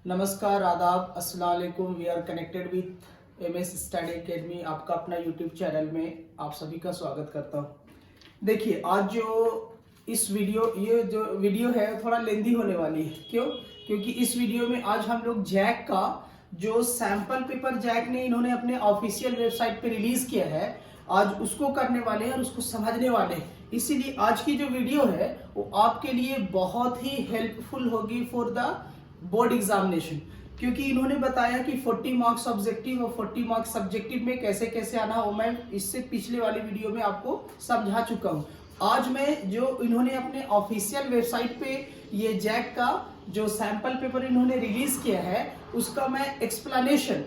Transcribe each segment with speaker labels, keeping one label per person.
Speaker 1: नमस्कार, आदाब, अस्सलाम वालेकुम। We are connected with MS Study Academy. आपका अपना यूट्यूब चैनल में आप सभी का स्वागत करता हूँ। देखिए, आज जो ये जो वीडियो है थोड़ा लेंदी होने वाली है। क्यों? क्योंकि इस वीडियो में आज हम लोग जैक का जो सैंपल पेपर जैक ने इन्होंने अपने ऑफिशियल वेबसाइट पे रिलीज किया है, आज उसको करने वाले हैं और उसको समझने वाले हैं। इसीलिए आज की जो वीडियो है वो आपके लिए बहुत ही हेल्पफुल होगी फॉर द बोर्ड एग्जामिनेशन, क्योंकि इन्होंने बताया कि 40 मार्क्स ऑब्जेक्टिव और 40 मार्क्स सब्जेक्टिव में कैसे कैसे आना हो। मैं इससे पिछले वाली वीडियो में आपको समझा चुका हूं। आज मैं जो इन्होंने अपने ऑफिशियल वेबसाइट पे ये जैक का जो सैंपल पेपर इन्होंने रिलीज किया है उसका मैं एक्सप्लेनेशन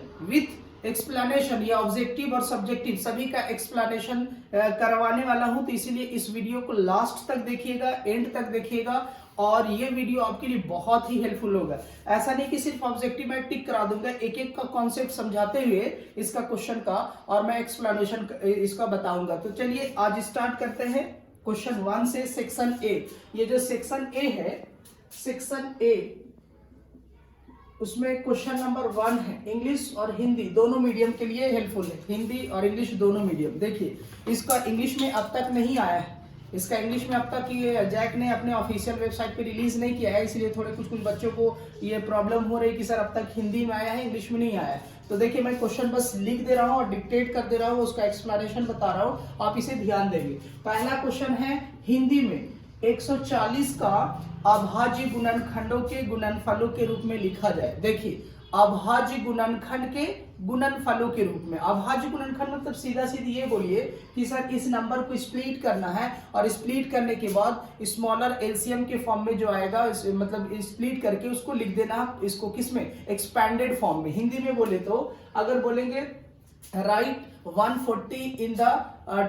Speaker 1: या ऑब्जेक्टिव और सब्जेक्टिव सभी का एक्सप्लेनेशन करवाने वाला हूं। तो इसीलिए इस वीडियो को लास्ट तक देखिएगा, एंड तक देखिएगा और ये वीडियो आपके लिए बहुत ही हेल्पफुल होगा। ऐसा नहीं कि सिर्फ ऑब्जेक्टिव मैं टिक करा दूंगा, एक एक का कॉन्सेप्ट समझाते हुए इसका क्वेश्चन का और मैं एक्सप्लेनेशन इसका बताऊंगा। तो चलिए आज स्टार्ट करते हैं क्वेश्चन 1 से सेक्शन ए। ये जो सेक्शन ए है, सेक्शन ए, उसमें क्वेश्चन नंबर 1 है। इंग्लिश और हिंदी दोनों मीडियम के लिए हेल्पफुल है, हिंदी और इंग्लिश दोनों मीडियम। देखिए, इसका इंग्लिश में अब तक नहीं आया है, इसका इंग्लिश में अब तक ये जैक ने अपने ऑफिशियल वेबसाइट पे रिलीज नहीं किया है, इसलिए थोड़े कुछ बच्चों को ये प्रॉब्लम हो रही है कि सर अब तक हिंदी में आया है, इंग्लिश में नहीं आया है। तो देखिए, मैं क्वेश्चन बस लिख दे रहा हूँ और डिक्टेट कर दे रहा हूँ, उसका एक्सप्लेनेशन बता रहा हूँ, आप इसे ध्यान देंगे। पहला क्वेश्चन है हिंदी में 140 का अभाज्य गुणनखंडों के गुणनफलों के रूप में लिखा जाए। देखिए, अभाज्य गुणनखंड के गुणनफलों के रूप में। अभाज्य गुणनखंड मतलब सीधा सीधी ये बोलिए कि सर इस नंबर को स्प्लिट करना है और स्प्लिट करने के बाद स्मॉलर एलसीएम के फॉर्म में जो आएगा, मतलब स्प्लिट करके उसको लिख देना, इसको किसमें, एक्सपैंडेड फॉर्म में। हिंदी में बोले तो अगर बोलेंगे right 140 in the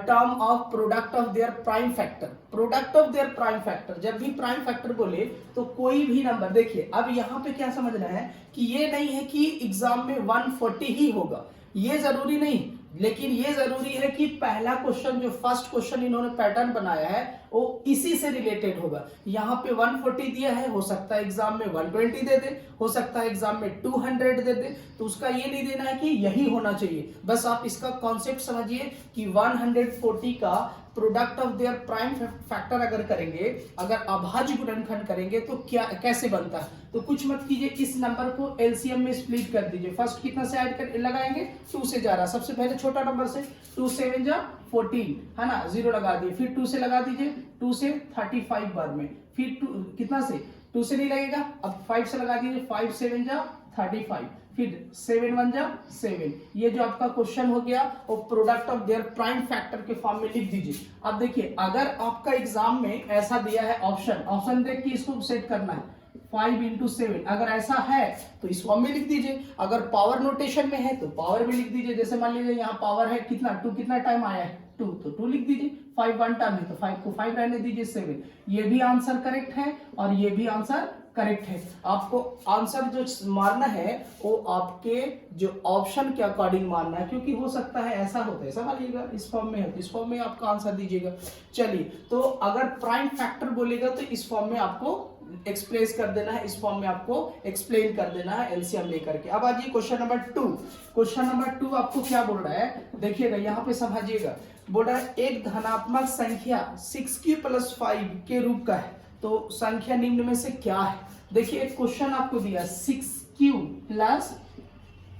Speaker 1: term of product of their prime factor. Product of their prime factor, जब भी प्राइम फैक्टर बोले तो कोई भी नंबर। देखिए, अब यहाँ पे क्या समझना है कि ये नहीं है कि एग्जाम में 140 ही होगा, ये जरूरी नहीं, लेकिन ये जरूरी है कि पहला क्वेश्चन जो फर्स्ट क्वेश्चन इन्होंने पैटर्न बनाया है वो इसी से रिलेटेड होगा। यहाँ पे 140 दिया है, हो सकता है एग्जाम में 120 दे दे, हो सकता है एग्जाम में 200 दे दे, तो उसका ये नहीं देना है कि यही होना चाहिए। बस आप इसका कॉन्सेप्ट समझिए कि 140 का product of their prime factor अगर करेंगे, अगर अभाज्य गुणनखंड करेंगे तो क्या कैसे बनता है। तो कुछ मत कीजिए, इस नंबर को एलसीएम में स्प्लिट कर दीजिए। फर्स्ट कितना से ऐड कर लगाएंगे, 2 से जा रहा, सबसे पहले छोटा नंबर से 2 7 जा 14 है ना, 0 लगा दिए, फिर 2 से लगा दीजिए, 2 से 35 बाद में, फिर 2 कितना से, 2 से नहीं लगेगा, अब 5 से लगा दीजिए, 5 7 जा 35, फिर 7 1 जा 7। ये जो आपका क्वेश्चन हो गया वो product of their prime factor के फॉर्म में लिख दीजिए। अब देखिए, अगर आपका एग्जाम में ऐसा दिया है ऑप्शन देख के इसको सेट करना है 5 into 7, अगर ऐसा है तो इस फॉर्म में लिख दीजिए। अगर पावर नोटेशन में है तो पावर में लिख दीजिए। जैसे मान लीजिए यहाँ पावर है कितना, 2 कितना टाइम आया है 2, तो 2 लिख दीजिए। 5 1 टाइम है तो 5 को 5 रहने दीजिए, 7। ये भी आंसर करेक्ट है और ये भी आंसर करेक्ट है। आपको आंसर जो मारना है वो आपके जो ऑप्शन के अकॉर्डिंग मारना है, क्योंकि हो सकता है ऐसा होता है, समझिएगा, इस फॉर्म में है तो इस फॉर्म में आपका आंसर दीजिएगा। चलिए, तो अगर प्राइम फैक्टर बोलेगा तो इस फॉर्म में आपको एक्सप्रेस कर देना है, इस फॉर्म में आपको एक्सप्लेन कर देना है एलसीएम लेकर के। अब आइए क्वेश्चन नंबर 2। क्वेश्चन नंबर 2 आपको क्या बोल रहा है, देखिएगा यहाँ पे समझिएगा। बोल रहा है एक धनात्मक संख्या 6q + 5 के रूप का है, तो संख्या निम्न में से क्या है। देखिए, एक क्वेश्चन आपको दिया 6q +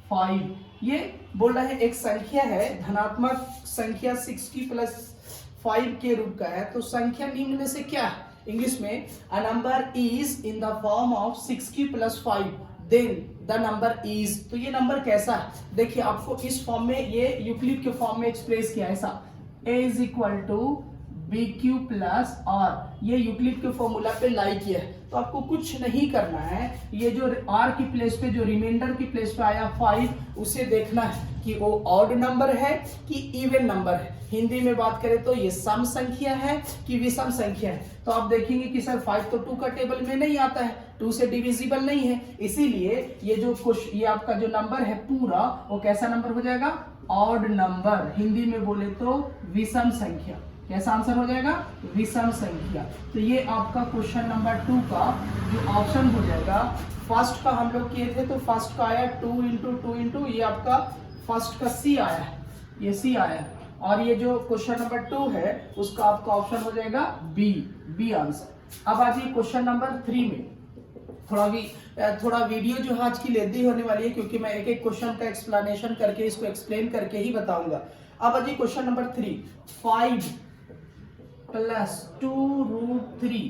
Speaker 1: 5, ये बोल रहा है एक संख्या है, धनात्मक संख्या 6q + 5 के रूप का है, तो संख्या निम्न में से क्या है। इंग्लिश में a number is in the form of 6q + 5 then the number is, तो ये नंबर कैसा है। देखिए, आपको इस फॉर्म में, ये यूक्लिड के फॉर्म में एक्सप्रेस किया है ऐसा, a = bq + r, ये यूक्लिड के फॉर्मूला पे लाई किया है। तो आपको कुछ नहीं करना है, ये जो r की प्लेस पे, जो रिमाइंडर की प्लेस पे आया 5, उसे देखना है कि वो ऑड नंबर है कि इवन नंबर है। हिंदी में बात करें तो ये सम संख्या है कि विषम संख्या है। तो आप देखेंगे कि सर 5 तो 2 का टेबल में नहीं आता है, 2 से डिविजिबल नहीं है, इसीलिए ये आपका जो नंबर है पूरा वो कैसा नंबर हो जाएगा, ऑड नंबर। हिंदी में बोले तो विषम संख्या। कैसा आंसर हो जाएगा, विषम संख्या। तो ये आपका क्वेश्चन नंबर 2 का जो ऑप्शन हो जाएगा फर्स्ट का हम लोग किए थे तो फर्स्ट का आया 2 इंटू 2 इंटू, ये आपका फर्स्ट का सी आया, ये सी आया। और ये जो क्वेश्चन नंबर 2 है उसका आपका ऑप्शन हो जाएगा बी आंसर। अब आ जाइए क्वेश्चन नंबर 3 में। थोड़ा वीडियो जो है आज की लेंदी होने वाली है, क्योंकि मैं एक एक क्वेश्चन का एक्सप्लेनेशन करके इसको एक्सप्लेन करके ही बताऊंगा। अब आ जाइए क्वेश्चन नंबर 3, 5 प्लस 2√3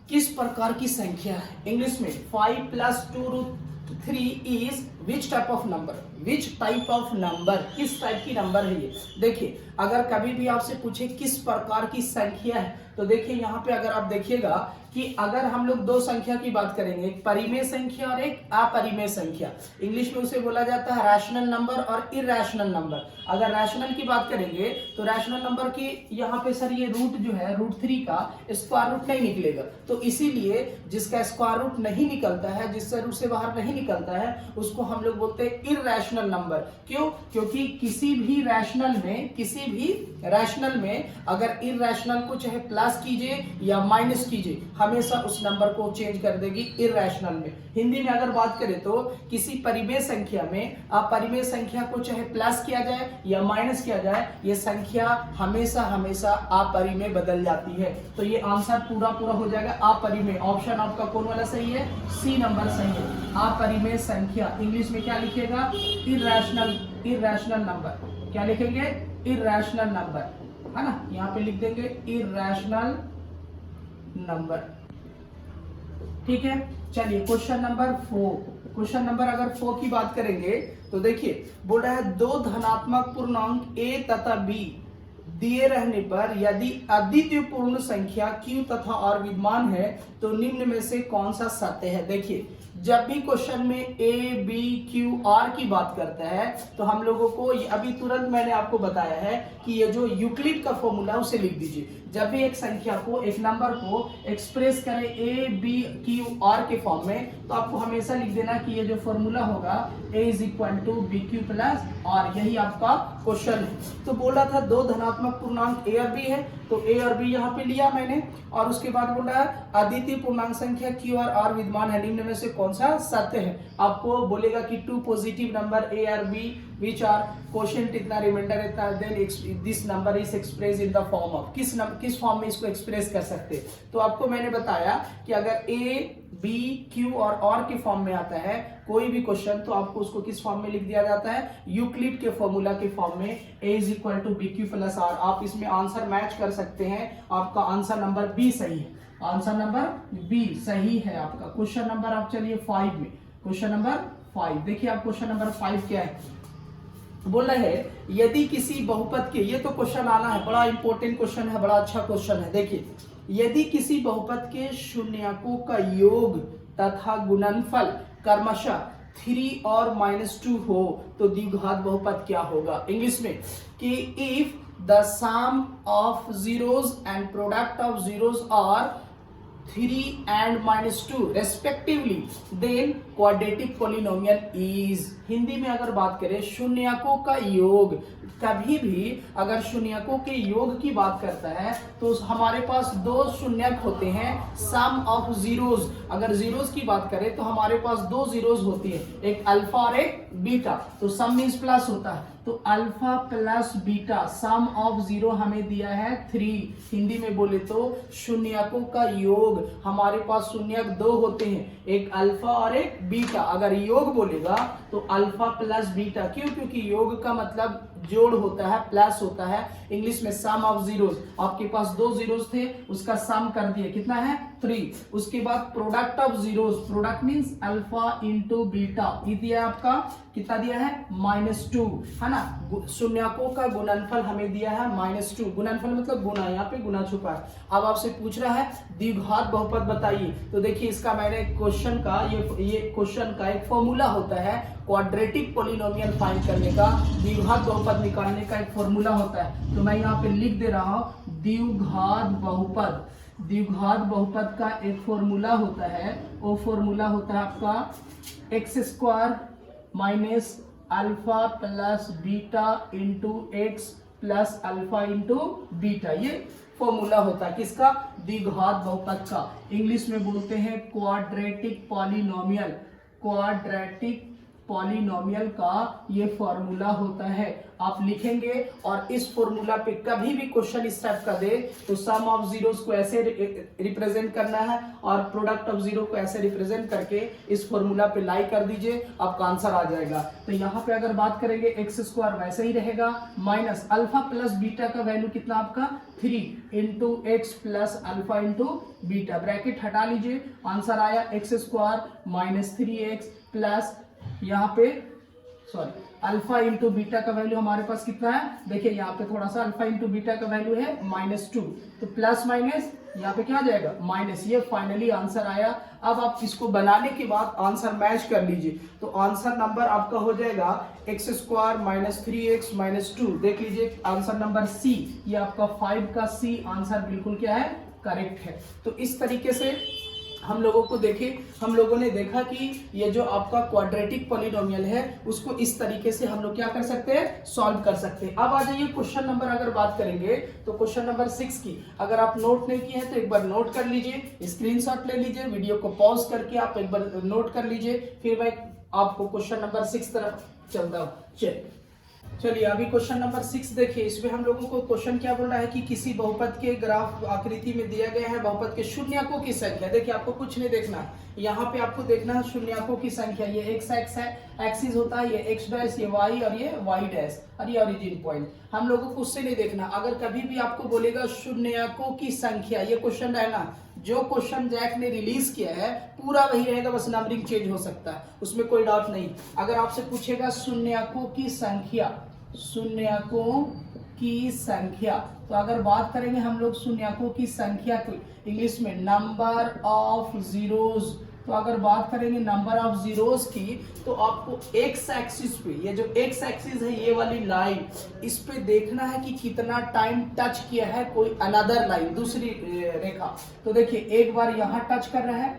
Speaker 1: किस प्रकार की संख्या है? इंग्लिश में 5 plus 2√3 is which type of number, which type of number, किस टाइप की नंबर है ये? देखिए अगर कभी भी आपसे पूछे किस प्रकार की संख्या है, तो देखिए यहाँ पे अगर आप देखिएगा कि अगर हम लोग दो संख्या की बात करेंगे, एक परिमेय संख्या और एक अपरिमेय संख्या, इंग्लिश में उसे बोला जाता है रैशनल नंबर और इरैशनल नंबर। अगर रैशनल की बात करेंगे तो रैशनल नंबर की यहाँ पे सर ये रूट जो है √3 का स्क्वायर रूट नहीं निकलेगा, तो इसीलिए जिसका स्क्वायर रूट नहीं निकलता है, जिससे रूट से बाहर नहीं निकलता है, उसको हम लोग बोलते हैं इरैशनल नंबर। क्यों? क्योंकि किसी भी रैशनल में अगर इरैशनल को चाहे प्लस कीजिए या माइनस कीजिए, हमेशा उस नंबर को चेंज कर देगी इरैशनल में। हिंदी में अगर बात करें तो किसी परिमेय संख्या में अपरिमेय संख्या को चाहे प्लस किया जाए या माइनस किया जाए, ये संख्या हमेशा अपरिमेय बदल जाती है। तो ये आंसर पूरा हो जाएगा अपरिमेय। ऑप्शन आपका कौन वाला सही है? सी नंबर सही है। अपरिमेय संख्या इंग्लिश में क्या लिखिएगा? Irrational number. क्या लिखेंगे? इरैशनल नंबर, है ना, यहाँ पे लिख देंगे इरैशनल नंबर। ठीक है, चलिए क्वेश्चन नंबर 4। क्वेश्चन नंबर अगर 4 की बात करेंगे तो देखिए बोल रहा है दो धनात्मक पूर्णांक a तथा b दिए रहने पर यदि अद्वितीय पूर्ण संख्या q तथा r विद्यमान है तो निम्न में से कौन सा सत्य है? देखिए जब भी क्वेश्चन में a b q r की बात करता है तो हम लोगों को अभी तुरंत मैंने आपको बताया है कि ये जो यूक्लिड का फॉर्मूला उसे लिख दीजिए। जब भी एक संख्या को, एक नंबर को एक्सप्रेस करें a b q r के फॉर्म में, तो आपको हमेशा लिख देना कि ये जो फॉर्मूला होगा a is equal to B Q plus r, यही आपका क्वेश्चन है। तो बोला था दो धनात्मक पूर्णांक a और b है, तो a और b यहाँ पे लिया मैंने, और उसके बाद बोल रहा है अद्वितीय पूर्णांक संख्या q और r विद्यमान है, निम्न में से कौन सा सत्य है? आपको बोलेगा कि टू पॉजिटिव नंबर a और b which are क्वोशिएंट इतना, रिमाइंडर इतना, then this number is express in the form of, किस फॉर्म में इसको एक्सप्रेस कर सकते हैं। तो आपको मैंने बताया कि अगर a b q और r के फॉर्म में आता है कोई भी क्वेश्चन, तो आपको उसको किस फॉर्म में लिख दिया जाता है? यूक्लिड के फॉर्मूला के फॉर्म में, a is equal to B Q plus r। आप इसमें आंसर मैच कर सकते हैं। आपका आंसर नंबर बी सही है, आंसर नंबर बी सही है आपका। क्वेश्चन नंबर आप चलिए 5 में, क्वेश्चन नंबर 5 देखिए आप, क्वेश्चन नंबर 5 क्या है? बोला है यदि किसी बहुपद के, ये तो क्वेश्चन आना है, बड़ा इंपॉर्टेंट क्वेश्चन है, बड़ा अच्छा क्वेश्चन है। देखिए यदि किसी बहुपद के शून्यकों का योग तथा गुणनफल क्रमशः 3 और -2 हो तो द्विघात बहुपद क्या होगा? इंग्लिश में कि if the sum of zeros and product of zeros are 3 and -2 respectively, then quadratic polynomial is। Hindi में अगर बात करें शून्यकों का योग, कभी भी अगर शून्यकों के योग की बात करता है तो हमारे पास दो शून्यक होते हैं, सम ऑफ जीरोस। अगर जीरोस की बात करें तो हमारे पास दो जीरोस होती है, एक अल्फा और एक बीटा, तो सम मींस प्लस होता है, तो alpha plus beta, sum of zero हमें दिया है 3। हिंदी में बोले तो शून्यकों का योग, हमारे पास शून्यक दो होते हैं, एक अल्फा और एक बीटा। अगर योग बोलेगा तो अल्फा प्लस बीटा, क्यों? क्योंकि योग का मतलब जोड़ होता है, प्लस होता है। इंग्लिश में सम ऑफ जीरोस, आपके पास दो जीरोस थे, उसका सम कर दिए, कितना है? 3। उसके बाद product of zeros, product means alpha into beta, ये दिया आपका, कितना दिया है? -2, है ना। शून्यकों का गुणनफल हमें दिया है -2, गुणनफल मतलब गुना, यहाँ पे गुना छुपा है। अब आपसे पूछ रहा है द्विघात बहुपद बताइए, तो देखिए इसका मैंने क्वेश्चन का, ये क्वेश्चन का एक फॉर्मूला होता है क्वाड्रेटिक पॉलिनोमियल फाइंड करने का, द्विघात बहुपद निकालने का एक फॉर्मूला होता है। तो मैं यहाँ पे लिख दे रहा हूँ द्विघात बहुपद। द्विघात बहुपद का एक फॉर्मूला होता है, वो फॉर्मूला होता है आपका x² - alpha plus beta into x plus alpha into beta, ये फॉर्मूला होता है किसका, द्विघात बहुपद का। इंग्लिश में बोलते हैं क्वाड्रेटिक पॉलिनोमियल, क्वाड्रेटिक पॉलिनोमियल का ये फॉर्मूला होता है। आप लिखेंगे और इस फॉर्मूला पे कभी भी क्वेश्चन इस टाइप का दे तो सम ऑफ जीरोस को ऐसे रिप्रेजेंट करना है और प्रोडक्ट ऑफ जीरो को ऐसे रिप्रेजेंट करके इस फॉर्मूला पे लाई कर दीजिए, आपका आंसर आ जाएगा। तो यहाँ पे अगर बात करेंगे एक्स स्क्वायर वैसे ही रहेगा, माइनस अल्फा प्लस बीटा का वैल्यू कितना आपका 3 into x plus alpha into beta, bracket हटा लीजिए, आंसर आया x square minus 3x plus यहाँ पे सॉरी अल्फा इंटू बीटा का वैल्यू हमारे पास कितना है, देखिए यहाँ पे थोड़ा सा अल्फा इंटू बीटा का वैल्यू है -2, तो प्लस माइनस यहाँ पे क्या आ जाएगा माइनस, ये फाइनली आंसर आया। अब आप इसको बनाने के बाद आंसर मैच कर लीजिए, तो आंसर नंबर आपका हो जाएगा x square minus 3x minus 2। देख लीजिए आंसर नंबर सी, ये आपका 5 का सी आंसर बिल्कुल क्या है, करेक्ट है। तो इस तरीके से हम लोगों को हम लोगों ने देखा कि ये जो आपका क्वाड्रेटिक पॉलिनोमियल है उसको इस तरीके से हम लोग क्या कर सकते हैं, सॉल्व कर सकते हैं। अब आ जाइए क्वेश्चन नंबर अगर बात करेंगे तो क्वेश्चन नंबर 6 की अगर आप नोट नहीं किए हैं तो एक बार नोट कर लीजिए, स्क्रीनशॉट ले लीजिए, वीडियो को पॉज करके आप एक बार नोट कर लीजिए, फिर मैं आपको क्वेश्चन नंबर 6 तरफ चलता हूँ। चलिए अभी क्वेश्चन नंबर 6 देखिए, इसमें हम लोगों को क्वेश्चन क्या बोल रहा है कि किसी बहुपद के ग्राफ आकृति में दिया गया है बहुपद के शून्यकों की संख्या। देखिए आपको कुछ नहीं देखना, यहाँ पे आपको देखना है शून्यकों की संख्या, ये एक्स एक्स है, एक्सिस होता है, ये एक्स डैश, ये वाई और ये वाई डैश और ये ओरिजिन पॉइंट। हम लोगों को उससे नहीं देखना। अगर कभी भी आपको बोलेगा शून्यकों की संख्या, ये क्वेश्चन रहना, जो क्वेश्चन जैक ने रिलीज किया है पूरा वही रहेगा, बस नंबरिंग चेंज हो सकता है, उसमें कोई डाउट नहीं। अगर आपसे पूछेगा शून्यकों की संख्या, शून्यकों की संख्या, तो अगर बात करेंगे हम लोग शून्यकों की संख्या को इंग्लिश में नंबर ऑफ जीरोस, तो अगर बात करेंगे नंबर ऑफ जीरोस की तो आपको एक्स एक्सिस पे, ये जो एक्स एक्सिस है ये वाली लाइन, इस पे देखना है कि कितना टाइम टच किया है कोई अनदर लाइन, दूसरी रेखा। तो देखिए एक बार यहाँ टच कर रहा है,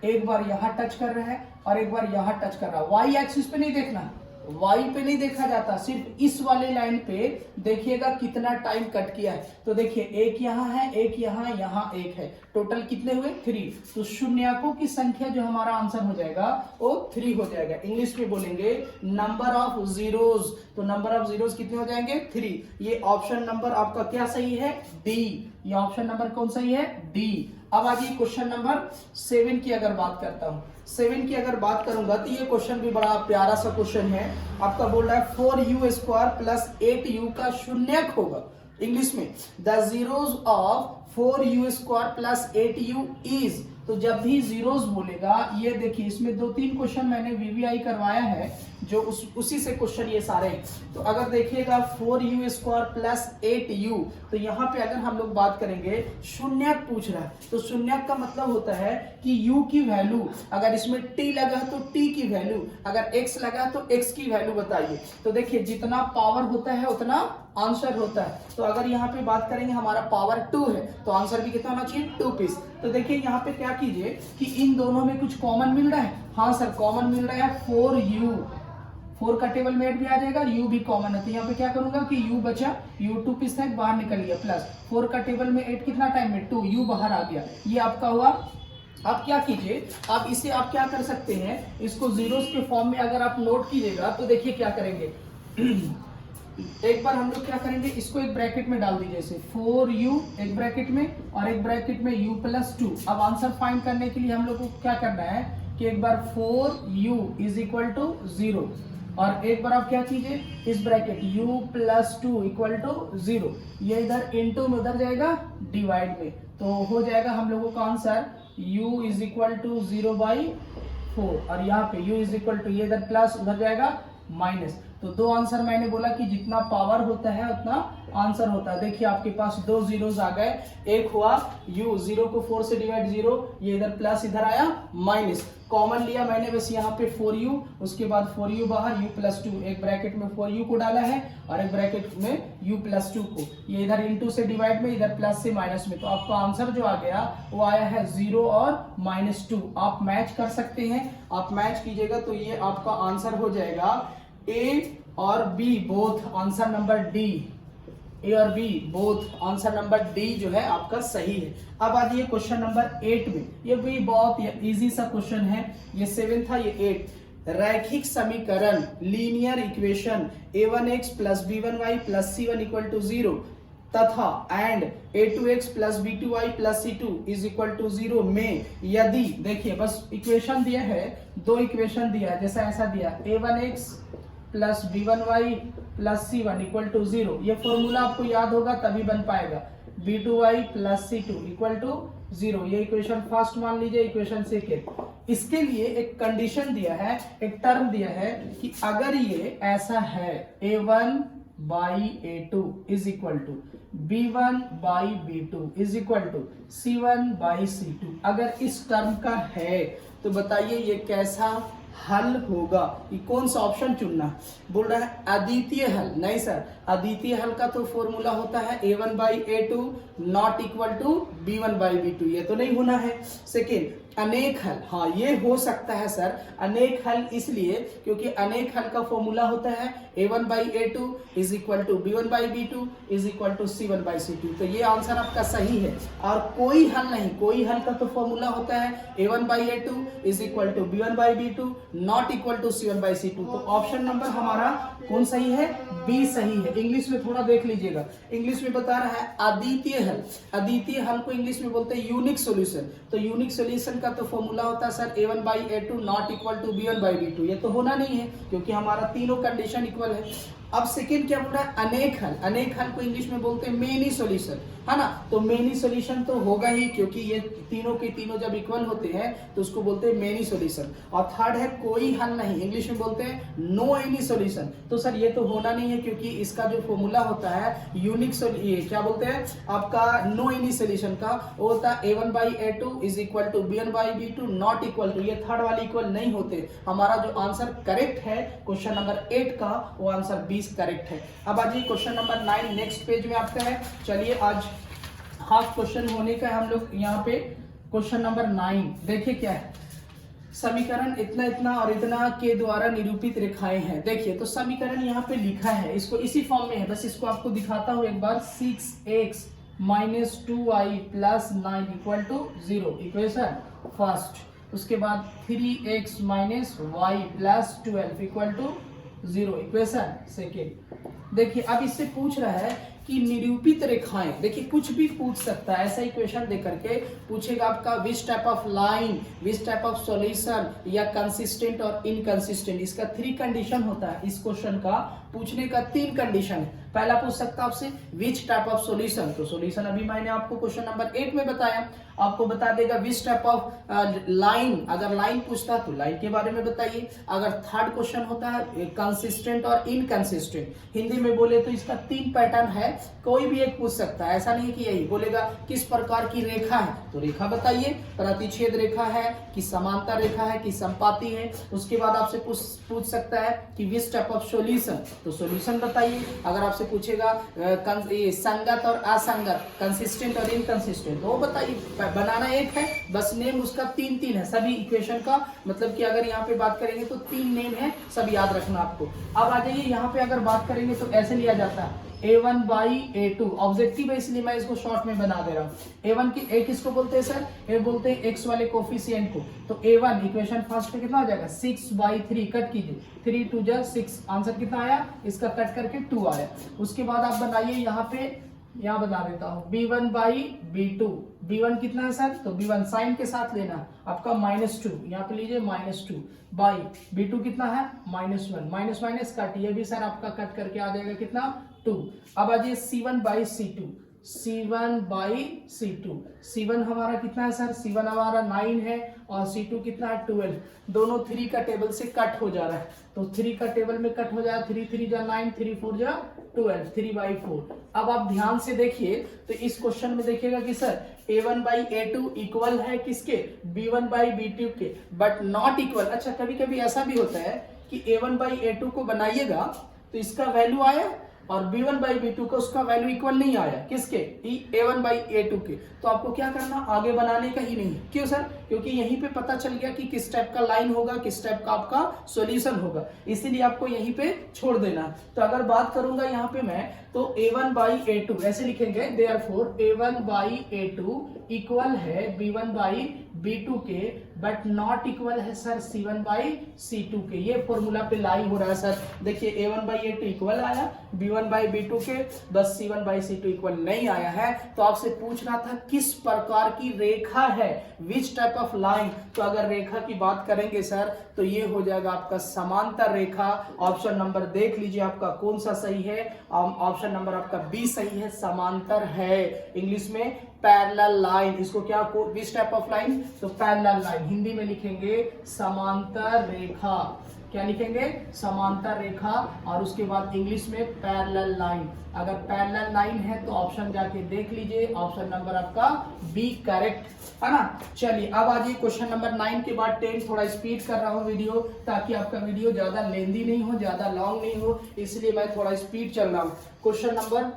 Speaker 1: एक बार यहाँ टच कर रहा है और एक बार यहाँ टच कर रहा है। वाई एक्सिस पे नहीं देखना, वाई पे नहीं देखा जाता, सिर्फ इस वाले लाइन पे देखिएगा कितना टाइम कट किया है। तो देखिए एक यहाँ है, एक यहाँ, यहाँ एक है, टोटल कितने हुए 3। तो शून्यकों की संख्या जो हमारा आंसर हो जाएगा वो 3 हो जाएगा। इंग्लिश में बोलेंगे नंबर ऑफ जीरोस, तो नंबर ऑफ जीरोस कितने हो जाएंगे 3। ये ऑप्शन नंबर आपका क्या सही है, डी, ये ऑप्शन नंबर कौन सही है, डी। अब आगे क्वेश्चन नंबर 7 की अगर बात करता हूं, 7 की अगर बात करूंगा तो ये क्वेश्चन भी बड़ा प्यारा सा क्वेश्चन है। आपका बोल रहा है 4u स्क्वायर प्लस 8u का शून्यक होगा। इंग्लिश में the zeros of 4u square plus 8u is, तो जब भी जीरोस बोलेगा, ये देखिए इसमें 2-3 क्वेश्चन मैंने वीवीआई करवाया है जो उसी से क्वेश्चन ये सारे। तो अगर देखिएगा 4u स्क्वायर प्लस 8u, तो यहाँ पे अगर हम लोग बात करेंगे शून्यक पूछ रहा है, तो शून्यक का मतलब होता है कि u की वैल्यू, अगर इसमें t लगा तो t की वैल्यू, अगर x लगा तो x की वैल्यू बताइए। तो देखिए जितना पावर होता है उतना आंसर होता है। तो अगर यहाँ पे बात करेंगे हमारा पावर 2 है तो आंसर भी कितना होना चाहिए 2 पीस। तो देखिए यहाँ पे क्या कीजिए कि इन दोनों में कुछ कॉमन मिल रहा है, हाँ सर कॉमन मिल रहा है 4u, 4 का टेबल में 8 भी आ जाएगा, u भी कॉमन है, तो यहाँ पे क्या करूंगा कि u बचा, u 2 पीस था बाहर निकल गया, प्लस 4 का टेबल में 8 कितना टाइम में 2, u बाहर आ गया, ये आपका हुआ। आप क्या कीजिए, आप इसे आप क्या कर सकते हैं, इसको जीरोस के फॉर्म में अगर आप नोट कीजिएगा तो देखिए क्या करेंगे एक बार हम लोग क्या करेंगे, इसको एक ब्रैकेट में डाल दीजिए, जैसे 4u एक ब्रैकेट में और एक ब्रैकेट में u प्लस 2। अब आंसर फाइंड करने के लिए हम लोग को क्या करना है कि एक बार 4u इज इक्वल टू 0 और एक बार आप क्या कीजिए इस bracket u plus 2 equal to 0, ये इधर इनटू में उधर जाएगा डिवाइड में, तो हो जाएगा हम लोगों का answer u is equal to 0/4 और यहाँ पे u इज इक्वल टू, ये इधर प्लस उधर जाएगा माइनस। तो 2 आंसर मैंने बोला कि जितना पावर होता है उतना आंसर होता है। देखिए आपके पास 2 जीरोस आ गए, एक हुआ u, 0 को 4 से डिवाइड 0, ये इधर प्लस इधर आया माइनस, कॉमन लिया मैंने बस यहाँ पे 4u, उसके बाद 4u बाहर u प्लस 2, एक ब्रैकेट में 4u को डाला है और एक ब्रैकेट में u प्लस 2 को, ये इधर इंटू से डिवाइड में, इधर प्लस से माइनस में, तो आपका आंसर जो आ गया वो आया है 0 और -2। आप मैच कर सकते हैं, आप मैच कीजिएगा तो ये आपका आंसर हो जाएगा A और B both, answer number D. A और B both, answer number D जो है आपका सही है। अब आ जाइए क्वेश्चन नंबर 8 में, ये भी बहुत इजी सा क्वेश्चन है, ये 7 था, ये 8। रैखिक समीकरण linear equation a1x plus b1y plus c1 equal to 0 तथा and a2x plus b2y plus c2 is equal to 0 में यदि, देखिए बस इक्वेशन दिया है, दो इक्वेशन दिया है, जैसा ऐसा दिया a1x plus b1y plus c1 equal to 0, ये फॉर्मूला आपको याद होगा तभी बन पाएगा, b2y plus c2 equal to 0, ये इक्वेशन फर्स्ट मान लीजिए, इक्वेशन सेकेंड। इसके लिए एक कंडीशन दिया है, एक टर्म दिया है कि अगर ये ऐसा है a1 by a2 is equal to b1 by b2 is equal to c1 by c2, अगर इस टर्म का है तो बताइए ये कैसा हल होगा। ये कौन सा ऑप्शन चुनना है? बोल रहा है अद्वितीय हल। नहीं सर, अद्वितीय हल का तो फॉर्मूला होता है a1 by a2 not equal to b1 by b2, ये तो नहीं होना है। सेकेंड, अनेक हल, हाँ ये हो सकता है सर अनेक हल, इसलिए क्योंकि अनेक हल का फॉर्मूला होता है a1 by a2 is equal to b1 by b2 is equal to c1 by c2, तो ये आंसर आपका सही है। और कोई हल नहीं, कोई हल का तो फॉर्मूला होता है a1 by a2 is equal to b1 by b2 not equal to c1 by c2, तो ऑप्शन नंबर हमारा कौन सही है? बी सही है। इंग्लिश में थोड़ा देख लीजिएगा, इंग्लिश में बता रहा है अद्वितीय हल, अद्वितीय हल को इंग्लिश में बोलते हैं यूनिक सॉल्यूशन, तो यूनिक सॉल्यूशन का तो फॉर्मूला होता है sir a1 by a2 not equal to b1 by b2, ये तो होना नहीं है क्योंकि हमारा तीनों कंडीशन इक्वल है। अब सेकेंड क्या बोल रहा है? अनेक हल, अनेक हल को इंग्लिश में बोलते हैं मेनी सॉल्यूशन, है ना, तो मेनी सॉल्यूशन तो होगा ही क्योंकि ये तीनों के तीनों जब इक्वल होते हैं तो उसको बोलते हैं मेनी सॉल्यूशन। और थर्ड है कोई हल नहीं, इंग्लिश में बोलते हैं नो एनी सॉल्यूशन, तो सर ये तो होना नहीं है क्योंकि इसका जो फॉर्मूला होता है यूनिक ये क्या बोलते हैं आपका नो एनी सॉल्यूशन का, वो होता है a1 by a2 is equal to b1 by b2 not equal to, ये थर्ड वाले इक्वल नहीं होते। हमारा जो आंसर करेक्ट है क्वेश्चन नंबर 8 का, वो आंसर 20 करेक्ट है। अब आ जाइए क्वेश्चन नंबर 9 नेक्स्ट पेज में आपका है। चलिए आज हाफ क्वेश्चन होने का हम लोग यहाँ पे क्वेश्चन नंबर 9 देखिए क्या है। समीकरण इतना इतना और इतना के द्वारा निरूपित रेखाएं हैं। देखिए तो समीकरण यहाँ पे लिखा है, इसको इसी फॉर्म में है, बस इसको आपको दिखाता हूँ एक बार। 6x minus 2y plus 9 equal to 0 equation first, उसके बाद 3x minus y plus 12 equal to 0 equation second. देखिए अब इससे पूछ रहा है कि निरूपित रेखाएं, देखिए कुछ भी पूछ सकता है, ऐसा इक्वेशन दे करके पूछेगा आपका which type of line, which type of solution, या कंसिस्टेंट और इनकंसिस्टेंट। इसका 3 कंडीशन होता है, इस क्वेश्चन का पूछने का 3 कंडीशन है। पहला पूछ सकता है आपसे विच टाइप ऑफ सॉल्यूशन, तो सॉल्यूशन अभी मैंने आपको क्वेश्चन नंबर 8 में बताया। आपको बता देगा विच टाइप ऑफ लाइन, अगर लाइन पूछता है तो लाइन के बारे में बताइए। अगर थर्ड क्वेश्चन होता है कंसिस्टेंट और इनकंसिस्टेंट, हिंदी में बोले तो इसका 3 पैटर्न है, कोई भी एक पूछ सकता है, ऐसा नहीं कि यही बोलेगा। किस प्रकार की रेखा है, तो रेखा बताइए, प्रतिच्छेद रेखा है कि समांतर रेखा है कि संपाती है। उसके बाद आपसे पूछ सकता है कि विच टाइप ऑफ सॉल्यूशन, तो सॉल्यूशन बताइए। अगर आपसे पूछेगा संगत और असंगत, कंसिस्टेंट और इनकंसिस्टेंट, तो वो बताइए। बनाना एक है, बस नेम उसका 3 है सभी इक्वेशन का, मतलब कि अगर यहाँ पे बात करेंगे तो 3 नेम है, सब याद रखना आपको। अब आ जाइए यहाँ पे अगर बात करेंगे तो ऐसे लिया जाता है a1 बाई a2, ऑब्जेक्टिव है इसलिए मैं इसको शॉर्ट में बना दे रहा हूँ। a1 की a किसको बोलते हैं सर? a बोलते हैं x वाले कोफिशिएंट को, तो a1 इक्वेशन फर्स्ट पे कितना हो जाएगा 6 बाई 3, कट कीजिए 3 2 जा 6, आंसर कितना आया इसका, कट करके 2 आया। उसके बाद आप बनाइए यहाँ पे, यहाँ बता देता हूँ b1 बाई b2, b1 कितना है सर? तो b1 साइन के साथ लेना आपका -2, यहाँ पे लीजिए -2 बाई b2 कितना है -1, माइनस माइनस कट, ये भी सर आपका कट करके आ जाएगा कितना 2। अब आ जाइए c1 by c2, c1 by c2, c1 हमारा कितना है सर? c1 हमारा 9 है और c2 कितना है 12, दोनों 3 का टेबल से कट हो जा रहा है, तो 3 का टेबल में कट हो जाएगा, 3 3 जा 9, 3 4 जा 12, 3 बाई 4। अब आप ध्यान से देखिए तो इस क्वेश्चन में देखिएगा कि sir a1 by a2 equal है किसके? b1 बाई b2 के, बट नॉट इक्वल। अच्छा कभी कभी ऐसा भी होता है कि a1 बाई a2 को बनाइएगा तो इसका वैल्यू आया और b1 बाई b2 का उसका वैल्यू इक्वल नहीं आया, किसके, a1 बाई a2 के, तो आपको क्या करना, आगे बनाने का ही नहीं। क्यों सर, क्योंकि यहीं पे पता चल गया कि किस टाइप का लाइन होगा, किस टाइप का आपका सॉल्यूशन होगा, इसीलिए आपको यहीं पे छोड़ देना। तो अगर बात करूंगा यहाँ पे मैं, तो a1 बाई a2 ऐसे लिखेंगे, therefore a1 by a2 equal है b1 बाई b2 के, बट नॉट इक्वल है सर c1 बाई c2 के। ये फॉर्मूला पे लाई हो रहा है सर। देखिए a1 बाई a2 इक्वल आया b1 बाई b2 के, बस c1 बाई c2 इक्वल नहीं आया है। तो आपसे पूछ रहा था किस प्रकार की रेखा है, विच टाइप ऑफ लाइन। तो अगर रेखा की बात करेंगे सर, तो ये हो जाएगा आपका समांतर रेखा। ऑप्शन नंबर देख लीजिए आपका कौन सा सही है, ऑप्शन नंबर आपका बी सही है, समांतर है। इंग्लिश में पैरेलल लाइन, इसको क्या, विच टाइप ऑफ लाइन, तो पैरेलल लाइन, हिंदी में लिखेंगे समांतर रेखा। क्या लिखेंगे, समांतर रेखा, और उसके बाद इंग्लिश में पैरेलल लाइन। अगर पैरेलल लाइन है तो ऑप्शन जाके देख लीजिए, ऑप्शन नंबर आपका बी करेक्ट है ना। चलिए अब आ जाइए क्वेश्चन नंबर 9 के बाद 10। थोड़ा स्पीड कर रहा हूँ वीडियो, ताकि आपका वीडियो ज्यादा लेंदी नहीं हो, ज्यादा लॉन्ग नहीं हो, इसलिए मैं थोड़ा स्पीड चल रहा हूँ। क्वेश्चन नंबर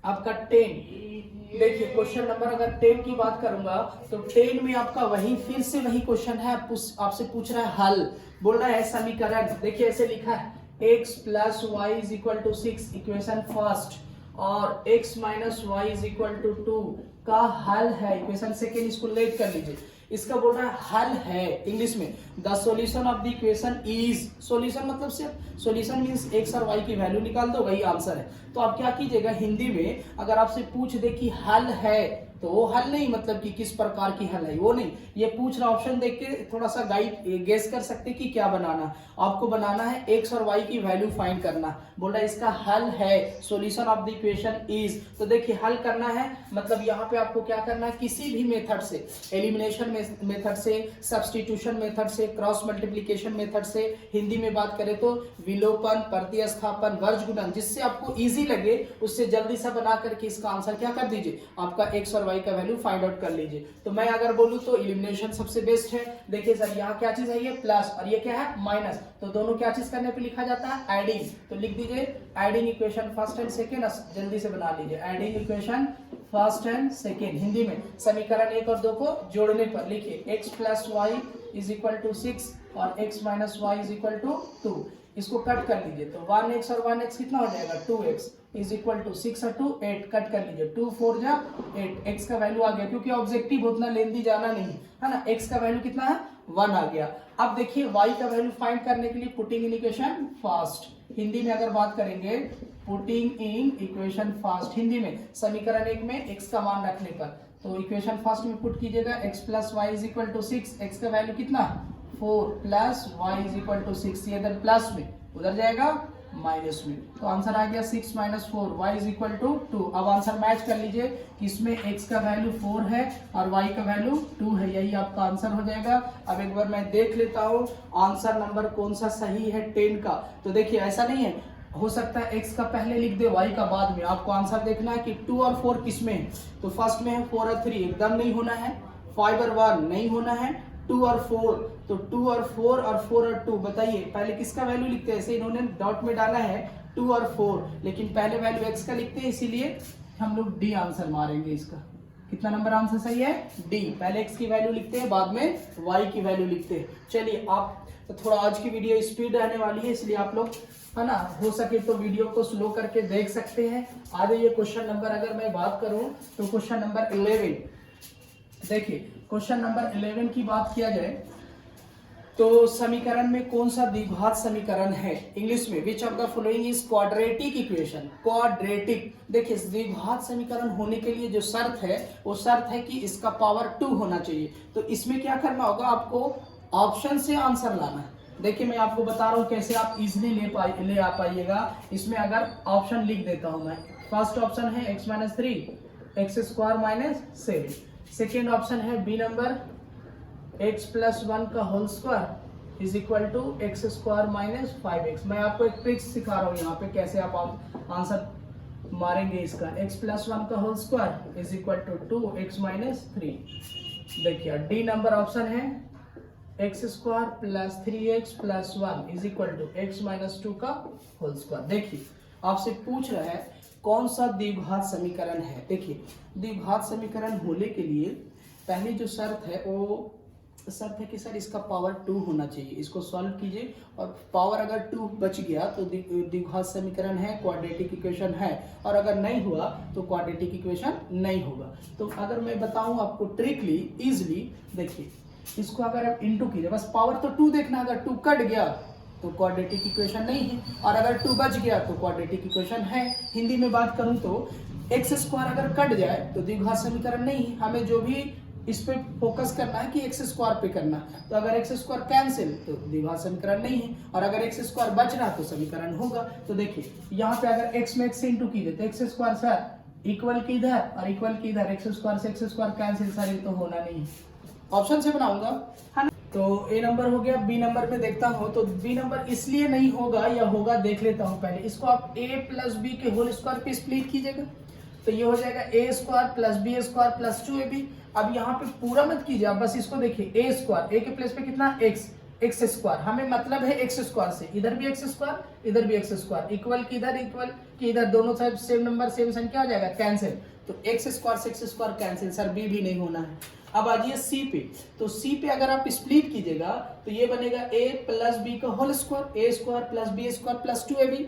Speaker 1: आपका 10, देखिए क्वेश्चन नंबर अगर 10 की बात करूंगा, तो 10 में आपका वही, फिर से वही क्वेश्चन है, आपसे पूछ रहा है हल, बोल रहा है समीकरण। देखिए ऐसे लिखा है, x plus Y is equal to 6, equation first, और x minus Y is equal to 2 का हल है, इक्वेशन सेकेंड, इसको लेट कर लीजिए। इसका बोल रहा है हल है, इंग्लिश में the solution of the equation is, solution मतलब सिर्फ सॉल्यूशन मींस x और y की वैल्यू निकाल दो, वही आंसर है। तो आप क्या कीजिएगा, हिंदी में अगर आपसे पूछ दे कि हल है, तो वो हल नहीं मतलब कि किस प्रकार की हल है, वो नहीं, ये पूछ रहा, ऑप्शन देख के थोड़ा सा गाइड गेस कर सकते कि क्या बनाना। आपको बनाना है x और y की वैल्यू फाइंड करना, बोल रहा है इसका हल है, solution of the equation is. तो देखिए हल करना है मतलब यहाँ पे आपको क्या करना है, किसी भी मेथड से, एलिमिनेशन मेथड से, सब्स्टिट्यूशन मेथड से, क्रॉस मल्टीप्लिकेशन मेथड से, हिंदी में बात करें तो विलोपन, प्रतिस्थापन, वर्ज गुणन, जिससे आपको इजी लगे उससे जल्दी सा बना करके इसका आंसर क्या कर दीजिए, आपका x और y का वैल्यू फाइंड आउट कर लीजिए। तो मैं अगर बोलूं तो एलिमिनेशन सबसे बेस्ट है। देखिए सर यहाँ क्या चीज है, ये प्लस और ये क्या है माइनस, तो दोनों क्या चीज करने पे लिखा जाता है, एडिंग। तो लिख दीजिए adding equation first and second, जल्दी से बना लीजिए, adding equation first and second. Hindi में समीकरण 1 और 2 को जोड़ने पर लिखिए x plus Y is equal to 6 और x minus Y is equal to 2। इसको कट कर लीजिए, तो 1x और 1x कितना हो जाएगा, 2x इज इक्वल टू 6 और 2 8, कट कर लीजिए, 2 4 जा 8, x का वैल्यू आ गया, क्योंकि ऑब्जेक्टिव उतना लेंदी जाना नहीं है ना, x का वैल्यू कितना है 1 आ गया। अब देखिए y का वैल्यू फाइंड करने के लिए putting in equation first, Hindi में अगर बात करेंगे putting in equation first, Hindi में समीकरण 1 में x का मान रखने पर, तो इक्वेशन फर्स्ट में पुट कीजिएगा, x plus Y is equal to 6, x का वैल्यू कितना 4 plus Y is equal to 6, ये इधर प्लस में उधर जाएगा माइनस में, तो आंसर आ गया 6 minus 4 Y is equal to 2। अब आंसर मैच कर लीजिए कि इसमें x का वैल्यू 4 है और y का वैल्यू 2 है, यही आपका आंसर हो जाएगा। अब एक बार मैं देख लेता हूँ आंसर नंबर कौन सा सही है 10 का। तो देखिए ऐसा नहीं है, हो सकता है x का पहले लिख दे y का बाद में, आपको आंसर देखना है कि 2 और 4 किस में है। तो फर्स्ट में है 4 और 3 एकदम नहीं होना है, 5 और 1 नहीं होना है, 2 और 4, तो 2 और 4 और 4 और 2, बताइए पहले किसका वैल्यू लिखते हैं, ऐसे इन्होंने डॉट में डाला है 2 और 4, लेकिन पहले वैल्यू x का लिखते हैं, इसीलिए हम लोग डी आंसर मारेंगे। इसका कितना नंबर आंसर सही है, डी, पहले x की वैल्यू लिखते हैं बाद में y की वैल्यू लिखते हैं। चलिए आप तो थोड़ा आज की वीडियो स्पीड रहने वाली है, इसलिए आप लोग है ना हो सके तो वीडियो को स्लो करके देख सकते हैं। आगे ये क्वेश्चन नंबर अगर मैं बात करूं तो क्वेश्चन नंबर 11, देखिए क्वेश्चन नंबर 11 की बात किया जाए तो समीकरण में कौन सा द्विघात समीकरण है, इंग्लिश में which of the following is quadratic equation, quadratic. देखिए द्विघात समीकरण होने के लिए जो शर्त है वो शर्त है कि इसका पावर 2 होना चाहिए। तो इसमें क्या करना होगा, आपको ऑप्शन से आंसर लाना है। देखिए मैं आपको बता रहा हूँ कैसे आप इजिली ले आ पाइएगा। इसमें अगर ऑप्शन लिख देता हूँ मैं, फर्स्ट ऑप्शन है x minus 3 X square minus 7, second option है बी नंबर x प्लस 1 का whole square is equal to X square minus 5x। मैं आपको एक ट्रिक्स सिखा रहा हूँ यहाँ पे कैसे आप आंसर मारेंगे इसका, x प्लस 1 का whole square is equal to 2x minus 3। देखिए डी नंबर ऑप्शन है X square plus 3x plus 1 is equal to X minus 2 का होल स्क्वायर। देखिए आपसे पूछ रहा है कौन सा द्विघात समीकरण है। देखिए द्विघात समीकरण होने के लिए पहली जो शर्त है वो शर्त है कि सर इसका पावर 2 होना चाहिए। इसको सॉल्व कीजिए और पावर अगर 2 बच गया तो द्विघात समीकरण है, क्वाड्रेटिक इक्वेशन है, और अगर नहीं हुआ तो क्वाड्रेटिक इक्वेशन नहीं होगा। तो अगर मैं बताऊं आपको ट्रिकली इजिली, देखिए इसको अगर आप इंटू कीजिए, बस पावर तो 2 देखना, अगर 2 कट गया तो क्वाड्रेटिक इक्वेशन नहीं है, और अगर 2 बच गया तो क्वाड्रेटिक इक्वेशन है। हिंदी में बात करूं तो एक्स स्क्वायर अगर कट जाए तो द्विघात समीकरण नहीं है। हमें जो भी इस पे फोकस करना है कि एक्स स्क्वायर पे करना, तो अगर एक्स स्क्वायर कैंसिल तो द्विघात समीकरण नहीं है, और अगर एक्स स्क्वायर बच रहा तो समीकरण होगा। तो देखिए यहाँ पे अगर एक्स में एक्स से इंटू कीजिए तो एक्स स्क्वायर सर इक्वल की इधर और इक्वल की इधर, एक्स स्क्वायर से एक्स स्क्वायर कैंसिल, सर ये तो होना नहीं है, ऑप्शन से बनाऊंगा है ना। तो ए नंबर हो गया। बी नंबर में देखता हूँ तो बी नंबर इसलिए नहीं होगा या होगा देख लेता हूँ पहले। इसको आप a प्लस बी के होल स्क्वायर पे स्प्लिट कीजिएगा तो ये हो जाएगा A square plus B square plus 2ab। अब यहाँ पे पूरा मत कीजिए, आप बस इसको देखिए ए स्क्वायर, ए के प्लेस पे कितना एक्स, एक्स स्क्वायर, हमें मतलब है एक्स स्क्वायर से, इधर भी एक्स स्क्वायर इधर भी एक्स स्क्वायर, इक्वल की इधर दोनों साइड सेम नंबर सेम संख्या आ जाएगा, कैंसिल। तो एक्स स्क्वायर से X square cancel, sir B भी नहीं होना है। अब आइए सी पे, तो सी पे अगर आप स्प्लिट कीजिएगा तो ये बनेगा ए प्लस बी का whole square, A square plus B square plus 2ab।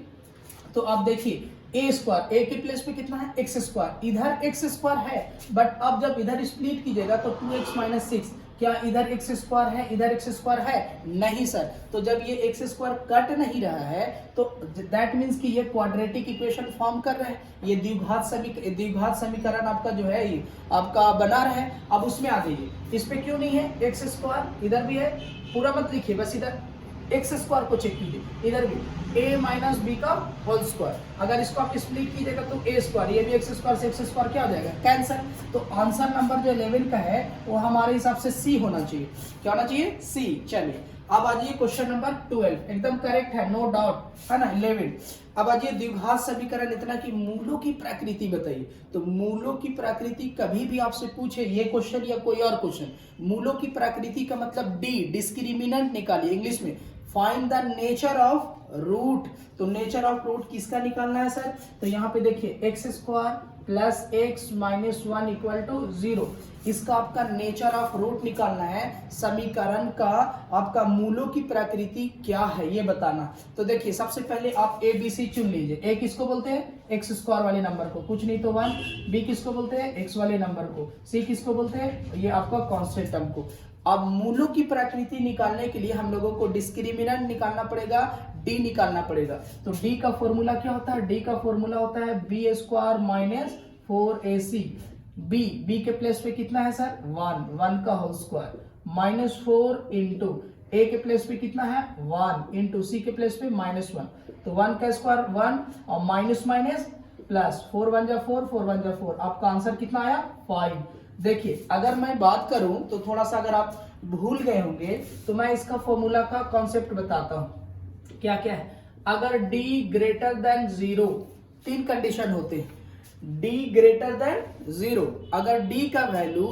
Speaker 1: तो आप देखिए ए स्क्वायर, ए के प्लेस पे कितना है एक्स स्क्वायर, इधर एक्स स्क्वायर है, बट अब जब इधर स्प्लिट कीजिएगा तो 2x माइनस 6, क्या इधर एक्स स्क्वायर है इधर एक्स स्क्वायर है, नहीं सर। तो जब ये एक्स स्क्वायर कट नहीं रहा है तो दैट मीन्स कि ये क्वाड्रेटिक इक्वेशन फॉर्म कर रहा है, ये द्विघात समीकरण आपका जो है ये आपका बना रहा है। अब उसमें आ जाइए, इस पे क्यों नहीं है एक्स स्क्वायर, इधर भी है, पूरा मत लिखिए, बस इधर एक्स स्क्वायर को चेक कीजिए, इधर भी a माइनस बी का होल स्क्वायर, अगर इसको आप स्प्लिट कीजिएगा तो a स्क्वायर, ये भी एक्स स्क्वायर से एक्स स्क्वायर क्या हो जाएगा कैंसर। तो आंसर नंबर जो 11 का है वो हमारे हिसाब से सी होना चाहिए। क्या होना चाहिए, सी। चलिए अब आ जाइए क्वेश्चन नंबर 12, एकदम करेक्ट है, नो डाउट है ना। 11 अब आ जाइए द्विघात समीकरण इतना कि मूलों की प्रकृति बताइए। तो मूलों की प्रकृति कभी भी आपसे पूछे ये क्वेश्चन या कोई और क्वेश्चन, मूलों की प्रकृति का मतलब डी, डिस्क्रिमिनेंट निकालिए इंग्लिश में, find the nature of root. तो नेचर ऑफ रूट किसका निकालना है सर, तो यहाँ पे देखिए X square plus X minus 1 equal to 0, इसका आपका नेचर ऑफ रूट निकालना है। समीकरण का आपका मूलों की प्रकृति क्या है ये बताना। तो देखिए सबसे पहले आप ए बी सी चुन लीजिए। ए किसको बोलते हैं, एक्स स्क्वायर वाले नंबर को, कुछ नहीं तो 1। बी किसको बोलते हैं, एक्स वाले नंबर को। सी किसको बोलते हैं, ये आपका कांस्टेंट टर्म को। अब मूलों की प्रकृति निकालने के लिए हम लोगों को डिस्क्रिमिनेंट निकालना पड़ेगा, डी निकालना पड़ेगा। तो डी का फॉर्मूला क्या होता है, डी का फॉर्मूला होता है B square minus 4ac। B के प्लेस पे कितना है सर 1 का whole square minus 4 into A के प्लेस पे कितना है 1 इंटू सी के प्लेस पे -1। तो 1 का स्क्वायर 1 और माइनस माइनस प्लस 4 1 जा 4 4 1 जा 4, आपका आंसर कितना आया 5। देखिए अगर मैं बात करूं तो थोड़ा सा अगर आप भूल गए होंगे तो मैं इसका फॉर्मूला का कॉन्सेप्ट बताता हूं। क्या क्या है, अगर d ग्रेटर देन 0, 3 कंडीशन होते हैं। d ग्रेटर देन 0, अगर d का वैल्यू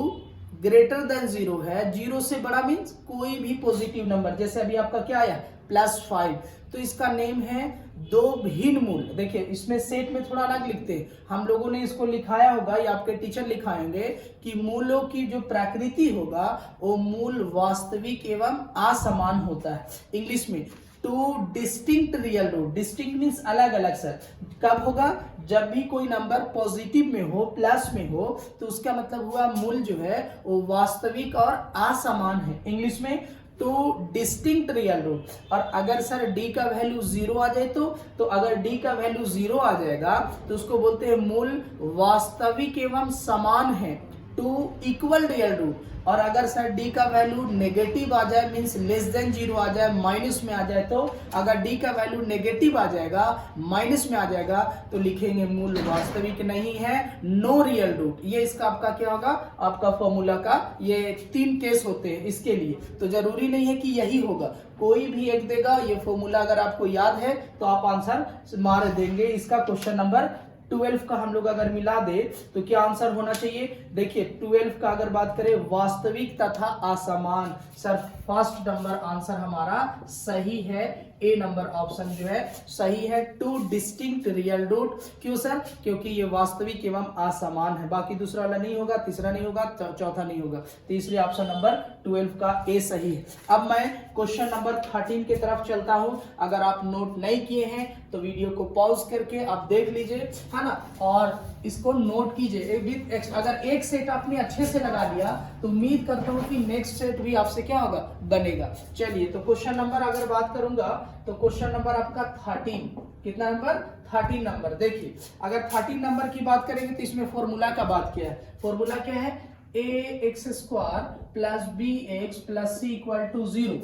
Speaker 1: ग्रेटर देन 0 है, 0 से बड़ा मीन्स कोई भी पॉजिटिव नंबर, जैसे अभी आपका क्या आया +5, तो इसका नेम है दो भिन्न मूल। देखिए इसमें सेट में थोड़ा अलग लिखते हैं, हम लोगों ने इसको लिखाया होगा या आपके टीचर लिखाएंगे कि मूलों की जो प्रकृति होगा वो मूल वास्तविक एवं असमान होता है। इंग्लिश में 2 distinct real root, distinct means अलग अलग सर, कब होगा जब भी कोई नंबर पॉजिटिव में हो, प्लस में हो, तो उसका मतलब हुआ मूल जो है वो वास्तविक और असमान है। इंग्लिश में 2 डिस्टिंक्ट रियल रूट। और अगर सर d का वैल्यू 0 आ जाए तो अगर d का वैल्यू 0 आ जाएगा तो उसको बोलते हैं मूल वास्तविक एवं समान है, 2 इक्वल रियल रूट। और अगर सर d का वैल्यू नेगेटिव आ जाए मींस लेस देन 0 आ जाए, माइनस में आ जाए, तो अगर d का वैल्यू नेगेटिव आ जाएगा, माइनस में आ जाएगा, तो लिखेंगे मूल वास्तविक नहीं है, नो रियल रूट। ये इसका आपका क्या होगा, आपका फॉर्मूला का ये 3 केस होते हैं इसके लिए। तो जरूरी नहीं है कि यही होगा, कोई भी एक देगा। ये फॉर्मूला अगर आपको याद है तो आप आंसर मार देंगे। इसका क्वेश्चन नंबर 12 का हम लोग अगर मिला दे तो क्या आंसर होना चाहिए? देखिए 12 का अगर बात करें वास्तविक तथा असमान, सर फर्स्ट नंबर आंसर हमारा सही है, ए नंबर ऑप्शन जो है सही है। टू डिस्टिंक्ट रियल रूट, क्यों सर? क्योंकि ये वास्तविक एवं असमान है, बाकी दूसरा वाला नहीं होगा, तीसरा नहीं होगा, चौथा नहीं होगा, तो इसलिए ऑप्शन नंबर 12 का ए सही है। अब मैं क्वेश्चन नंबर 13 की तरफ चलता हूं। अगर आप नोट नहीं किए हैं तो वीडियो को पॉज करके आप देख लीजिए, है ना, और इसको नोट कीजिए। अगर एक सेट आपने अच्छे से लगा लिया तो उम्मीद करता हूं कि नेक्स्ट सेट भी आपसे क्या होगा, बनेगा। चलिए तो क्वेश्चन नंबर अगर बात करूंगा तो क्वेश्चन नंबर आपका 13, कितना नंबर? 13 नंबर। देखिए अगर 13 नंबर की बात करेंगे तो इसमें फॉर्मूला का बात किया है। फॉर्मूला क्या है? ax² plus bx plus c equal to 0।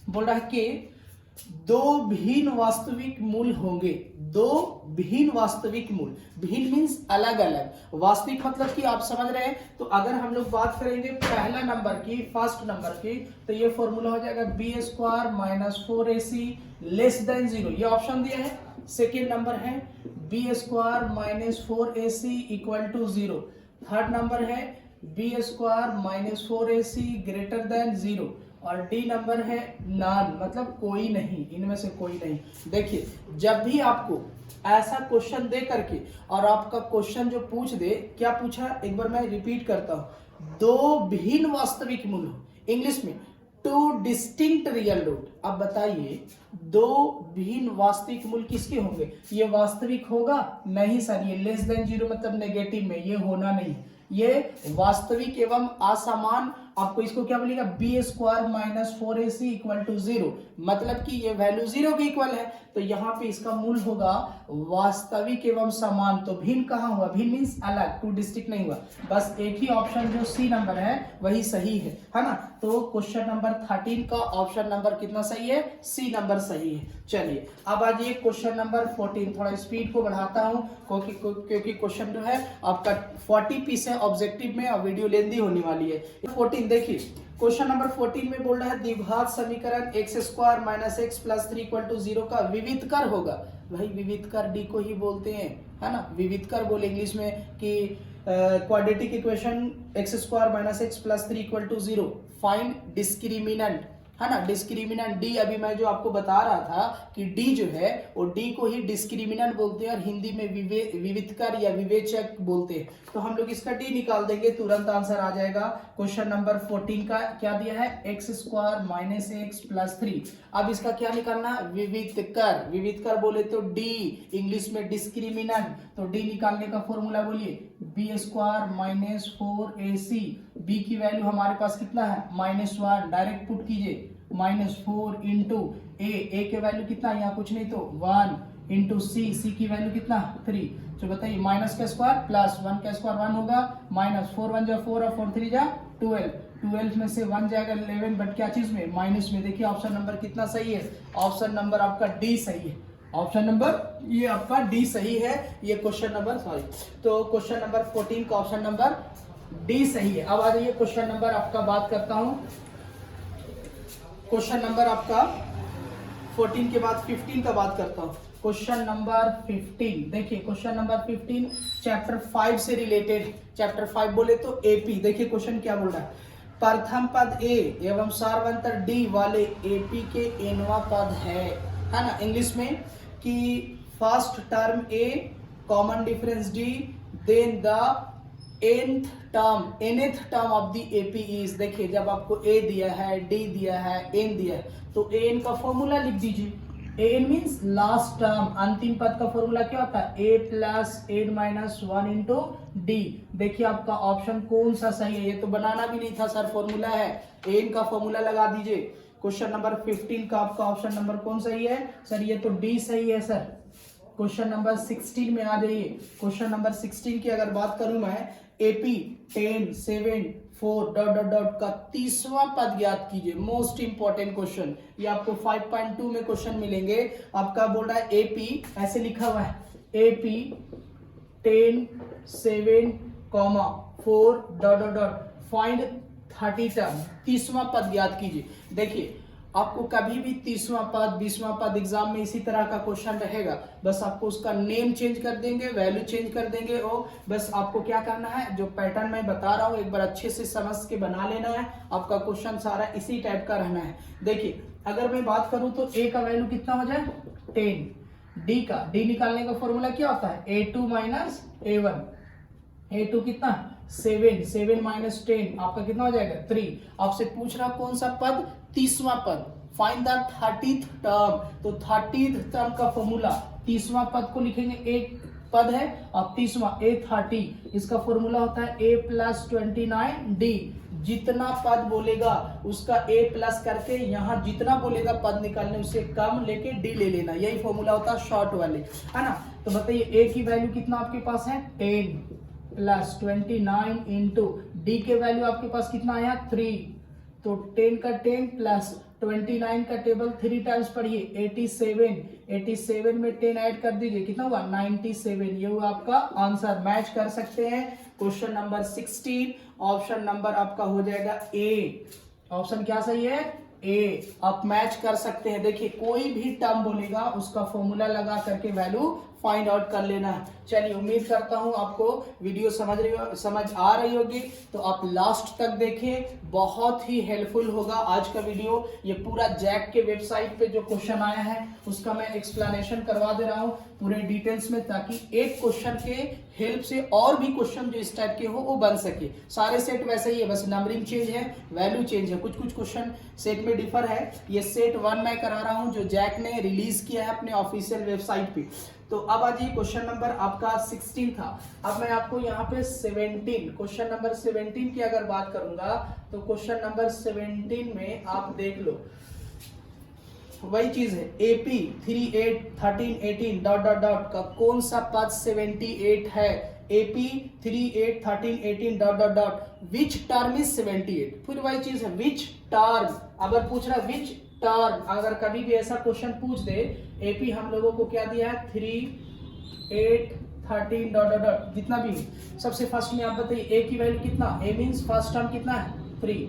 Speaker 1: बोल रहा है कि दो भिन्न वास्तविक मूल होंगे, दो भिन्न वास्तविक मूल, भिन्न मीन्स अलग अलग, वास्तविक मतलब कि आप समझ रहे हैं। तो अगर हम लोग बात करेंगे पहला नंबर की, फर्स्ट नंबर की, तो ये फॉर्मूला हो जाएगा b² minus 4ac less than 0, ये ऑप्शन दिया है। सेकेंड नंबर है b² minus 4ac equal to 0। Third number है b² minus 4ac greater than 0। और डी नंबर है नॉन, मतलब कोई नहीं, इनमें से कोई नहीं। देखिए जब भी आपको ऐसा क्वेश्चन दे करके और आपका क्वेश्चन जो पूछ दे, क्या पूछा एक बार मैं रिपीट करता हूं, दो भिन्न वास्तविक मूल हो, इंग्लिश में टू डिस्टिंक्ट रियल रूट। अब बताइए दो भिन्न वास्तविक मूल किसके होंगे? ये वास्तविक होगा? नहीं सर, ये लेस देन 0 मतलब नेगेटिव में, ये होना नहीं। ये वास्तविक एवं असमान, आपको इसको क्या बोलेगा? b² minus 4ac equal to 0, मतलब कि ये वैल्यू 0 के इक्वल है, तो यहाँ पे इसका मूल होगा वास्तविक एवं समान। तो भिन्न कहाँ हुआ? भिन्न मीन्स अलग, टू डिस्टिंक्ट नहीं हुआ। बस एक ही ऑप्शन जो सी नंबर है वही सही है ना। तो क्वेश्चन नंबर 13 का ऑप्शन नंबर कितना सही है? सी नंबर सही है। चलिए अब आ जाइए क्वेश्चन नंबर 14। थोड़ा स्पीड को बढ़ाता हूँ क्योंकि क्वेश्चन जो है आपका 40 पीस है ऑब्जेक्टिव में और वीडियो लेंदी होने वाली है। 14 देखिए क्वेश्चन नंबर 14 में बोल रहा है द्विघात समीकरण x² minus x plus 3 equal to 0 का विविधकर होगा। भाई विविधकर डी को ही बोलते हैं, है ना, विविधकर बोले इंग्लिश में कि quadratic equation x² minus x plus 3 equal to 0, find discriminant, है ना, डिस्क्रिमिनेंट डी। अभी मैं जो आपको बता रहा था कि डी जो है वो डी को ही डिस्क्रिमिनेंट बोलते हैं और हिंदी में विविधकर या विवेचक बोलते हैं। तो हम लोग इसका डी निकाल देंगे, तुरंत आंसर आ जाएगा। क्वेश्चन नंबर 14 का क्या दिया है? x² minus x plus 3। अब इसका क्या निकालना? विविधकर। विविधकर बोले तो डी, इंग्लिश में डिस्क्रिमिनेंट, तो डी निकालने का फॉर्मूला बोलिए b² माइनस 4ac। b की वैल्यू हमारे पास कितना है? -1, डायरेक्ट पुट कीजिए, -4 इंटू ए के वैल्यू कितना? यहाँ कुछ नहीं तो 1 इंटू सी की वैल्यू कितना? 3। तो बताइए माइनस का स्क्वायर प्लस 1 का स्क्वायर 1 होगा, माइनस 4 1 जा 4 और 4 3 जा 12, 12 में से 1 जाएगा 11, बट क्या चीज में? माइनस में। देखिए ऑप्शन नंबर कितना सही है? ऑप्शन नंबर आपका डी सही है। ऑप्शन नंबर ये आपका डी सही है। ये क्वेश्चन नंबर तो क्वेश्चन नंबर 14 का ऑप्शन नंबर डी सही है। अब आ जाइए क्वेश्चन नंबर आपका बात करता हूं, क्वेश्चन नंबर आपका 14 के बाद 15 का बात करता हूं। क्वेश्चन नंबर 15 देखिए, क्वेश्चन नंबर 15 चैप्टर 5 से रिलेटेड। चैप्टर 5 बोले तो एपी। देखिए क्वेश्चन क्या बोल रहा है? प्रथम पद ए एवं सार्वंतर डी वाले एपी के एनवा पद है ना, इंग्लिश में कि first term A common difference D, then the nth term of the AP is. देखिए जब आपको ए दिया है, डी दिया है, एन दिया है, तो एन का फॉर्मूला लिख दीजिए। एन मीन्स लास्ट टर्म, अंतिम पद का फॉर्मूला क्या होता है? A plus N minus 1 into D. देखिए आपका ऑप्शन कौन सा सही है? ये तो बनाना भी नहीं था सर, फॉर्मूला है, एन का फॉर्मूला लगा दीजिए। क्वेश्चन नंबर 15 का आपका ऑप्शन नंबर कौन सही है? सर ये तो डी सही है सर। क्वेश्चन नंबर 16 में आ जाइए। क्वेश्चन नंबर 16 की अगर बात करूं मैं, एपी 10 7 4 डॉट डॉट डॉट का 30वां पद ज्ञात कीजिए। मोस्ट इंपॉर्टेंट क्वेश्चन, ये आपको 5.2 में क्वेश्चन मिलेंगे। आपका बोल रहा है एपी, ऐसे लिखा हुआ है AP 10 7 4 dot dot dot find 30 term, 30वां पद ज्ञात कीजिए। देखिए आपको कभी भी 30वां पद 20वां पद एग्जाम में इसी तरह का क्वेश्चन रहेगा, बस आपको उसका नेम चेंज कर देंगे, वैल्यू चेंज कर देंगे, और बस आपको क्या करना है, जो पैटर्न मैं बता रहा हूँ एक बार अच्छे से समझ के बना लेना है। आपका क्वेश्चन सारा इसी टाइप का रहना है। देखिए अगर मैं बात करूं तो a का वैल्यू कितना हो जाए 10, d निकालने का फॉर्मूला क्या होता है a2 माइनस a1, a2 कितना 7 माइनस 10 आपका कितना हो जाएगा 3। आपसे पूछ रहा कौन सा पद 30वां पद, फाइंड द 30th टर्म। तो 30th टर्म का फॉर्मूला 30वां पद को लिखेंगे, एक पद है और 30वां a30, इसका फॉर्मूला होता है a प्लस 29d। जितना पद बोलेगा उसका a प्लस करके यहाँ जितना बोलेगा पद निकालने उससे कम लेके d ले लेना, यही फॉर्मूला होता है शॉर्ट वाले, है ना। तो बताइए a की वैल्यू कितना आपके पास है 10 प्लस 29 इंटू d के वैल्यू आपके पास कितना आया 3, तो 10 का 10 प्लस 29 का टेबल 3 टाइम्स पढ़िए 87 में 10 ऐड कर दीजिए कितना हुआ 97। ये हुआ आपका आंसर। मैच कर सकते हैं क्वेश्चन नंबर 16, ऑप्शन नंबर आपका हो जाएगा ए। ऑप्शन क्या सही है ए, आप मैच कर सकते हैं। देखिए कोई भी टर्म बोलेगा उसका फॉर्मूला लगा करके वैल्यू फाइंड आउट कर लेना है। चलिए उम्मीद करता हूं आपको वीडियो समझ आ रही होगी, तो आप लास्ट तक देखें, बहुत ही हेल्पफुल होगा आज का वीडियो। ये पूरा जैक के वेबसाइट पे जो क्वेश्चन आया है उसका मैं एक्सप्लेनेशन करवा दे रहा हूं पूरे डिटेल्स में, ताकि एक क्वेश्चन के हेल्प से और भी क्वेश्चन जो इस टाइप के हो वो बन सके। सारे सेट वैसे ही है, बस नंबरिंग चेंज है, वैल्यू चेंज है, कुछ क्वेश्चन सेट में डिफर है। ये सेट 1 मैं करा रहा हूं जो जैक ने रिलीज किया है अपने ऑफिशियल वेबसाइट पे। तो अब आज ये क्वेश्चन नंबर आपका 16 था। अब मैं आपको यहाँ पे 17 क्वेश्चन नंबर 17 की अगर बात करूंगा तो क्वेश्चन नंबर 17 में आप देख लो वही चीज है AP 3 8 13 18 डॉट डॉट डॉट का कौन सा पद 78 है। AP 3 8 13 18 dot dot dot which term is 78, फिर वही चीज है विच टर्म। अगर पूछ रहा विच टर्म, अगर कभी भी ऐसा क्वेश्चन पूछ दे, AP हम लोगों को क्या दिया है 3 8 13 डॉट डॉट डॉट जितना भी। सबसे फर्स्ट में आप बताइए A की वैल्यू कितना, A मीन्स फर्स्ट टर्म कितना है 3,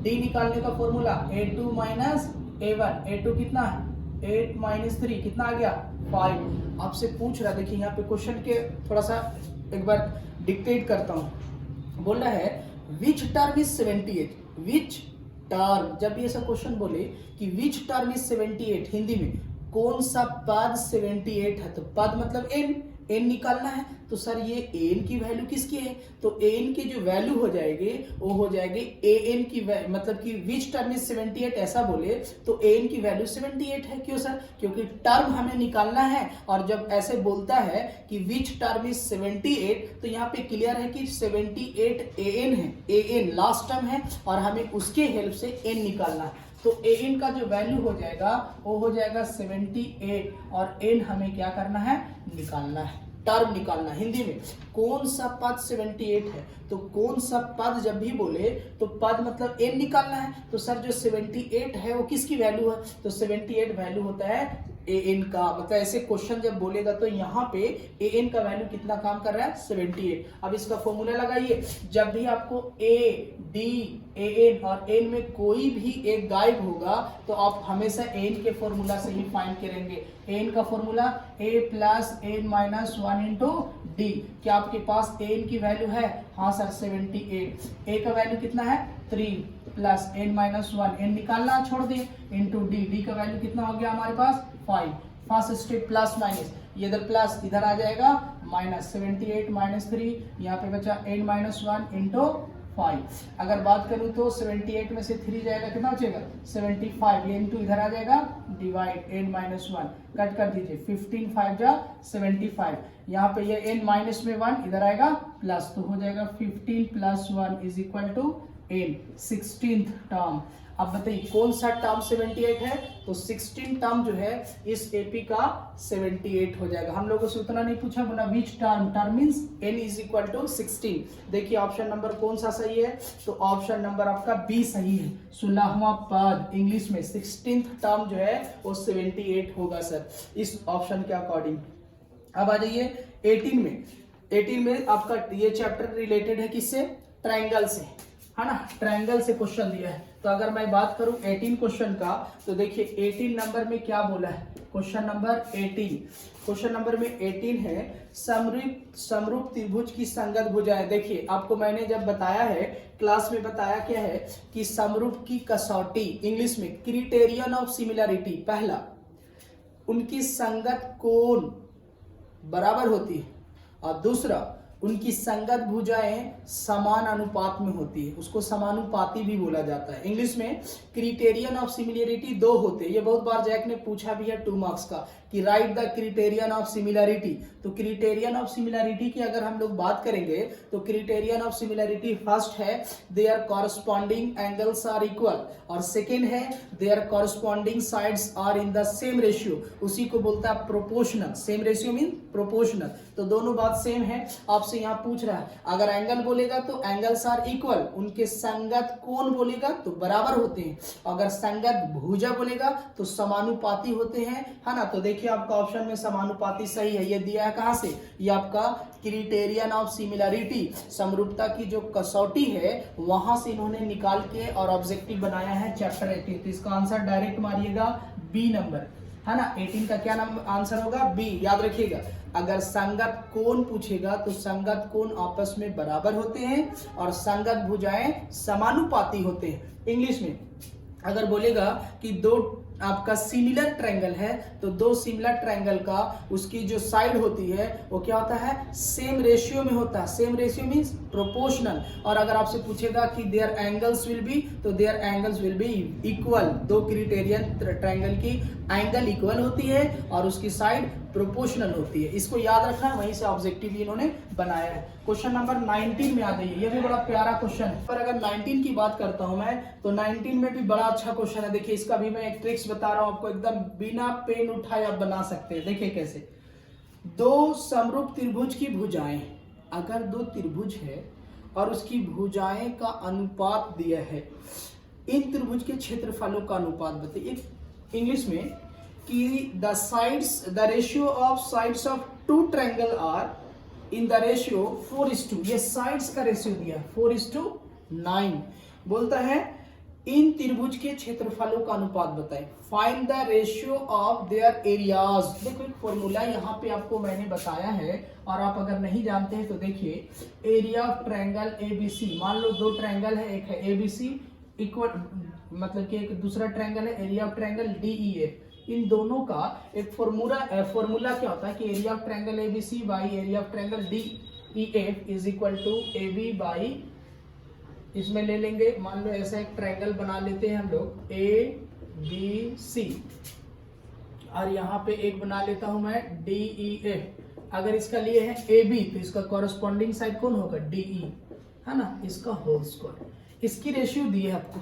Speaker 1: D निकालने का formula A2 minus A1, A2 कितना है 8 माइनस 3 कितना आ गया 5। आपसे पूछ रहा, देखिए यहाँ पे क्वेश्चन के थोड़ा सा एक बार डिक्टेट करता हूँ। बोल रहा है which term is 78, which term. जब भी ऐसा क्वेश्चन बोले कि विच टर्म इज 78, हिंदी में कौन सा पद 78 है, तो पद मतलब n निकालना है। तो सर ये an की वैल्यू किसकी है, तो an की जो वैल्यू हो जाएगी वो हो जाएगी an की मतलब कि विच टर्म इज 78 ऐसा बोले तो an की वैल्यू 78 है। क्यों सर, क्योंकि टर्म हमें निकालना है, और जब ऐसे बोलता है कि विच टर्म इज 78 तो यहाँ पे क्लियर है कि 78 an है, an लास्ट टर्म है और हमें उसके हेल्प से n निकालना है। तो an का जो वैल्यू हो जाएगा वो हो जाएगा 78 और n हमें क्या करना है निकालना है, टर्म निकालना। हिंदी में कौन सा पद 78 है, तो कौन सा पद जब भी बोले तो पद मतलब n निकालना है। तो सर जो 78 है वो किसकी वैल्यू है, तो 78 वैल्यू होता है an का। मतलब ऐसे क्वेश्चन जब बोलेगा तो यहाँ पे an का वैल्यू कितना काम कर रहा है 78। अब इसका फॉर्मूला लगाइए, जब भी आपको a d an और n में कोई भी एक गायब होगा तो आप हमेशा n के फॉर्मूला से ही फाइंड करेंगे। n का formula a plus n minus 1 into D. क्या आपके पास an की वैल्यू है, हाँ सर 78। a का वैल्यू कितना है 3 प्लस n माइनस 1, n निकालना छोड़ दिए इंटू डी का वैल्यू कितना हो गया हमारे पास 5। फर्स्ट स्टेप प्लस माइनस, ये इधर प्लस इधर आ जाएगा माइनस 78 माइनस 3, यहाँ पे बचा n माइनस 1 इंटू 5। अगर बात करूं तो 78 में से 3 जाएगा कितना बचेगा 75, ये इंटू इधर आ जाएगा डिवाइड n माइनस 1 कट कर दीजिए 15 5 जा 75। यहाँ पे ये n माइनस में 1 इधर आएगा प्लस, तो हो जाएगा 15 plus 1 is equal to n, 16th term. अब बताइए कौन सा टर्म 78 है, तो 16 टर्म जो है इस AP का 78 हो जाएगा। हम लोगों से उतना नहीं पूछा, बोला which term, term means n is equal to 16। देखिए ऑप्शन नंबर कौन सा सही है, तो ऑप्शन नंबर आपका बी सही है। 16वां पद इंग्लिश में 16th टर्म जो है वो 78 होगा सर इस ऑप्शन के अकॉर्डिंग। अब आ जाइए 18 में आपका ये चैप्टर रिलेटेड है किससे, ट्रायंगल से, है ना। ट्रायंगल से क्वेश्चन दिया है, तो अगर मैं बात करूं 18 क्वेश्चन का, तो देखिए 18 नंबर में क्या बोला है, क्वेश्चन नंबर 18, क्वेश्चन नंबर में 18 है समरूप त्रिभुज की संगत भुजाएं। देखिए आपको मैंने जब बताया है, क्लास में बताया क्या है कि समरूप की कसौटी, इंग्लिश में क्राइटेरियन ऑफ सिमिलरिटी, पहला उनकी संगत कोण बराबर होती है, और दूसरा उनकी संगत भुजाएं समान अनुपात में होती है, उसको समानुपाती भी बोला जाता है। इंग्लिश में क्राइटेरियन ऑफ सिमिलरिटी दो होते हैं, ये बहुत बार जैक ने पूछा भी है 2 मार्क्स का कि write the criterion of similarity. तो क्राइटेरियन ऑफ सिमिलरिटी की अगर हम लोग बात करेंगे तो क्राइटेरियन ऑफ सिमिलरिटी फर्स्ट है there corresponding angles are equal, और सेकेंड है there corresponding sides are in the same ratio, उसी को बोलता है proportional. Same ratio mean proportional, तो दोनों बात सेम है। आपसे यहाँ पूछ रहा है अगर एंगल बोलेगा तो एंगल्स आर इक्वल, उनके संगत कोण बोलेगा तो बराबर होते हैं, अगर संगत भुजा बोलेगा तो समानुपाती होते हैं, है ना। तो देखिए आपका ऑप्शन में समानुपाती सही है। ये दिया है कहां से, ये आपका क्राइटेरियन ऑफ सिमिलरिटी, समरूपता की जो कसौटी है वहां से इन्होंने निकाल के और ऑब्जेक्टिव बनाया है चैप्टर 18। तो इसका आंसर डायरेक्ट मारिएगा बी नंबर, है ना। 18 का क्या नंबर आंसर होगा, बी। याद रखिएगा अगर संगत कोण पूछेगा तो संगत कोण आपस में बराबर होते हैं और संगत भुजाएं समानुपाती होते हैं। इंग्लिश में अगर बोलेगा कि दो आपका सिमिलर ट्रायंगल है तो दो सिमिलर ट्रायंगल का उसकी जो साइड होती है वो क्या होता है, सेम रेशियो में होता है। Same ratio means proportional. और अगर आपसे पूछेगा कि देयर एंगल्स विल बी, तो there angles will be equal. दो क्राइटेरियन ट्रायंगल की एंगल इक्वल होती है और उसकी साइड प्रोपोर्शनल होती है। इसको याद रखना, वहीं से ऑब्जेक्टिव इन्होंने बनाया है। क्वेश्चन नंबर 19 में आ जाइए, ये भी बड़ा प्यारा क्वेश्चन है। पर अगर 19 की बात करता हूं मैं तो 19 में भी बड़ा अच्छा क्वेश्चन है। देखिए इसका भी मैं एक ट्रिक्स बता रहा हूं आपको, एकदम बिना पेन उठाए आप बना सकते हैं। देखिए कैसे, दो समरूप त्रिभुज की भुजाएं, अगर दो त्रिभुज है और उसकी भुजाएं का अनुपात दिया है, इन त्रिभुज के क्षेत्रफलों का अनुपात बताइए। इंग्लिश में कि the sides, the ratio of sides of two triangle are in the ratio 4:2। ये साइड्स का रेशियो दिया 4:9। बोलता है इन त्रिभुज के क्षेत्रफलों का अनुपात बताएं, find the ratio of their areas. देखो एक फॉर्मूला यहाँ पे आपको मैंने बताया है, और आप अगर नहीं जानते हैं तो देखिए एरिया ऑफ ट्रायंगल एबीसी। मान लो दो ट्रायंगल है, एक है एबीसी इक्वल, मतलब कि एक दूसरा ट्रायंगल है एरिया ऑफ ट्रायंगल डीईएफ। इन दोनों का एक फॉर्मूला क्या होता है कि area of triangle ABC by area of triangle DEF is equal to AB by, इसमें ले लेंगे, मान लो ऐसा एक ट्रायंगल बना लेते हैं हम लोग ए बी सी, और यहाँ पे एक बना लेता हूं मैं डी ई एफ। अगर इसका लिए है ए बी तो इसका कॉरेस्पॉन्डिंग साइड कौन होगा, डी ई, है ना, इसका होल स्क्वायर। इसकी रेशियो दी है आपको,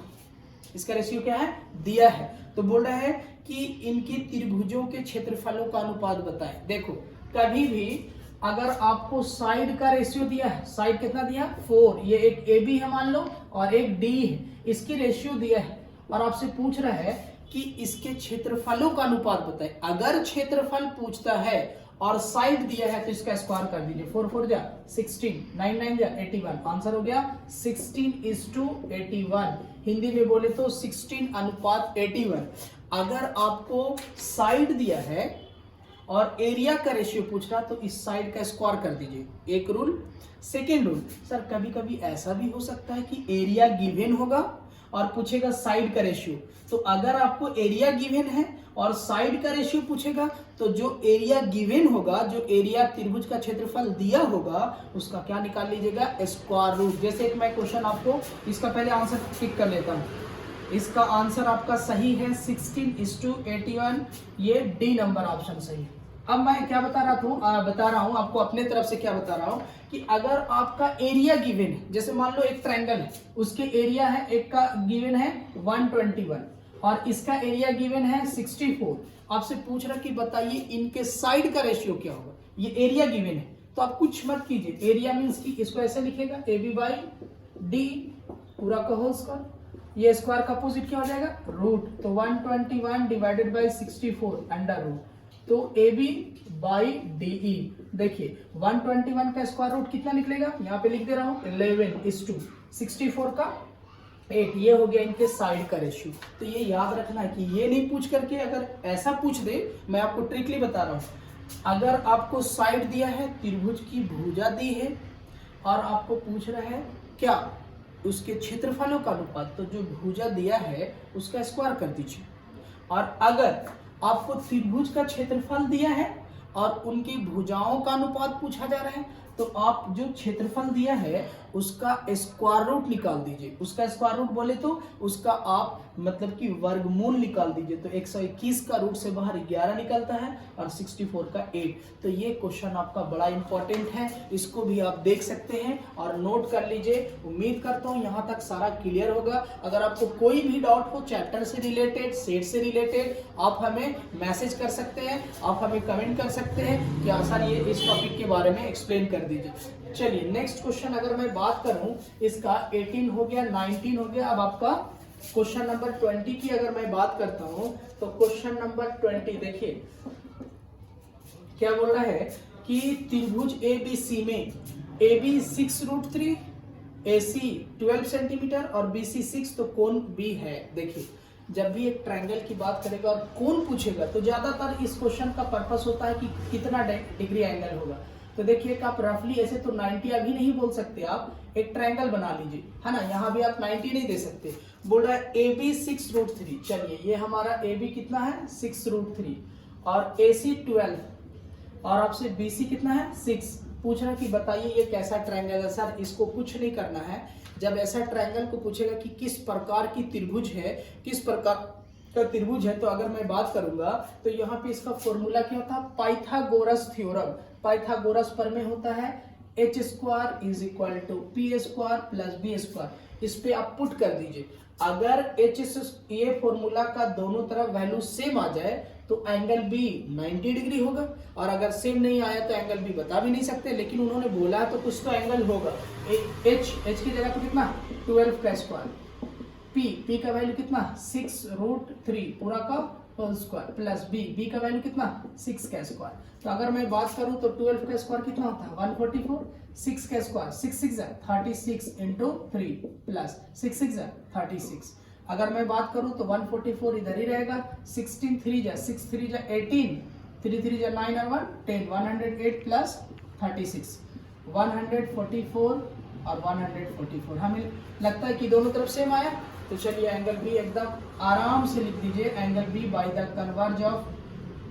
Speaker 1: इसका रेशियो क्या है दिया है। तो बोल रहा है कि इनकी त्रिभुजों के क्षेत्रफलों का अनुपात बताएं। देखो कभी भी अगर आपको साइड का रेशियो दिया है, साइड कितना दिया 4, ये एक ए बी है मान लो और एक डी है, इसकी रेशियो दिया है और आपसे पूछ रहा है कि इसके क्षेत्रफलों का अनुपात बताएं। अगर क्षेत्रफल पूछता है और साइड दिया है तो इसका स्क्वायर कर दीजिए। 4 4 जा 16, 9 9 जा 81, आंसर हो गया 16:81। हिंदी में बोले तो 16 अनुपात 81। अगर आपको साइड दिया है और एरिया का रेशियो पूछ रहा तो इस साइड का स्क्वायर कर दीजिए, एक रूल। सेकेंड रूल, सर कभी कभी ऐसा भी हो सकता है कि एरिया गिवन होगा और पूछेगा साइड का रेशियो। तो अगर आपको एरिया गिवन है और साइड का रेशियो पूछेगा तो जो एरिया गिवन होगा, जो एरिया त्रिभुज का क्षेत्रफल दिया होगा, उसका क्या निकाल लीजिएगा, स्क्वायर रूट। जैसे एक मैं क्वेश्चन आपको, इसका पहले आंसर टिक कर लेता हूं। इसका आंसर आपका सही है 16:81, ये डी नंबर ऑप्शन सही है। अब मैं क्या बता रहा हूं आपको अपने तरफ से, क्या बता रहा हूं कि अगर आपका एरिया गिवन है, जैसे मान लो एक ट्रायंगल है, उसके एरिया है, एक का गिवन है 121 और इसका एरिया गिवन है 64। आपसे पूछ रहा कि बताइए इनके साइड का रेशियो क्या होगा। ये एरिया गिवन है तो आप कुछ मत कीजिए, एरिया मींस की इसको ऐसे लिखेगा ए बी बाई डी पूरा का होल स्क्वायर, ये स्क्वायर का अपोजिट क्या हो जाएगा रूट। तो 121 डिवाइडेड बाई 64 अंडर रूट, तो A B by D E. देखिए 121 का स्क्वायर रूट कितना निकलेगा, यहाँ पे लिख दे रहा हूं 11:64 का 8, ये हो गया इनके साइड का रेशियो। तो ये याद रखना है कि ये नहीं पूछ करके अगर ऐसा पूछ दे, मैं आपको ट्रिकली बता रहा हूँ, अगर आपको साइड दिया है, त्रिभुज की भुजा दी है और आपको पूछ रहा है क्या उसके क्षेत्रफलों का अनुपात, तो जो भुजा दिया है उसका स्क्वायर कर दीजिए। और अगर आपको त्रिभुज का क्षेत्रफल दिया है और उनकी भुजाओं का अनुपात पूछा जा रहा है, तो आप जो क्षेत्रफल दिया है उसका स्क्वायर रूट निकाल दीजिए। उसका स्क्वायर रूट बोले तो उसका आप मतलब कि वर्गमूल निकाल दीजिए। तो 121 का रूट से बाहर 11 निकलता है और 64 का 8। तो ये क्वेश्चन आपका बड़ा इंपॉर्टेंट है, इसको भी आप देख सकते हैं और नोट कर लीजिए। उम्मीद करता हूँ यहाँ तक सारा क्लियर होगा। अगर आपको कोई भी डाउट हो चैप्टर से रिलेटेड, सेट से रिलेटेड, आप हमें मैसेज कर सकते हैं, आप हमें कमेंट कर सकते हैं कि आसान ये इस टॉपिक के बारे में एक्सप्लेन कर दीजिए। चलिए नेक्स्ट क्वेश्चन अगर मैं बात करूं, इसका 18 हो गया, 19 हो गया। अब आपका क्वेश्चन नंबर 20 की अगर मैं बात करता हूं, तो क्वेश्चन नंबर 20 देखिए क्या बोल रहा है कि त्रिभुज ABC में AB 6√3, AC 12 सेंटीमीटर और BC 6, तो कोण B है। देखिए जब भी एक ट्रायंगल की बात करेगा और कोण पूछेगा तो ज्यादातर इस क्वेश्चन का पर्पस होता है कि कितना डिग्री एंगल होगा। तो देखिए आप रफली ऐसे तो 90 अभी नहीं बोल सकते, आप एक ट्रायंगल बना लीजिए, है ना। यहाँ भी आप 90 नहीं दे सकते। बोल रहा है AB 6√3। चलिए ये हमारा AB कितना है 6√3 और AC 12 और आपसे BC कितना है 6। पूछ रहा कि बताइए ये कैसा ट्रायंगल है। सर इसको कुछ नहीं करना है, जब ऐसा ट्रायंगल को पूछेगा कि किस प्रकार की त्रिभुज है, किस प्रकार का त्रिभुज है, तो अगर मैं बात करूंगा तो यहाँ पे इसका फॉर्मूला क्या होता है, पाइथागोरस थ्योरम। पाइथागोरस पर में होता है h² = p² + b²। इस पे आप पुट कर दीजिए। अगर ये फॉर्मूला का दोनों तरफ वैल्यू सेम आ जाए तो एंगल बी 90 डिग्री होगा, और अगर सेम नहीं आया तो एंगल बी बता भी नहीं सकते, लेकिन उन्होंने बोला तो कुछ तो एंगल होगा। h की जगह पे कितना 12 का स्क्वायर, p का वैल्यू कितना 6√3 पूरा का होल स्क्वायर प्लस b का वैल्यू कितना 6 का स्क्वायर। तो अगर मैं बात करूं तो 12 का स्क्वायर कितना होता है 144, 6 का स्क्वायर 6 6 36 into 3 प्लस 6 6 36। अगर मैं बात करूं तो 144 इधर ही रहेगा, 16 3 6 3 18, 3 3 9 और 1 10, 108 प्लस 36 144 और 144। हमें लगता है कि दोनों तरफ सेम आया, तो चलिए एंगल बी एकदम आराम से लिख दीजिए, angle B by the converse of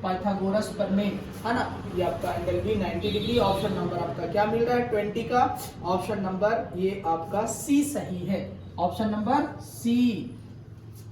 Speaker 1: Pythagoras प्रमेय, है ना। ये आपका angle B 90 degree. Option number आपका क्या मिल रहा है 20 का, ऑप्शन नंबर ये आपका सी सही है, ऑप्शन नंबर सी।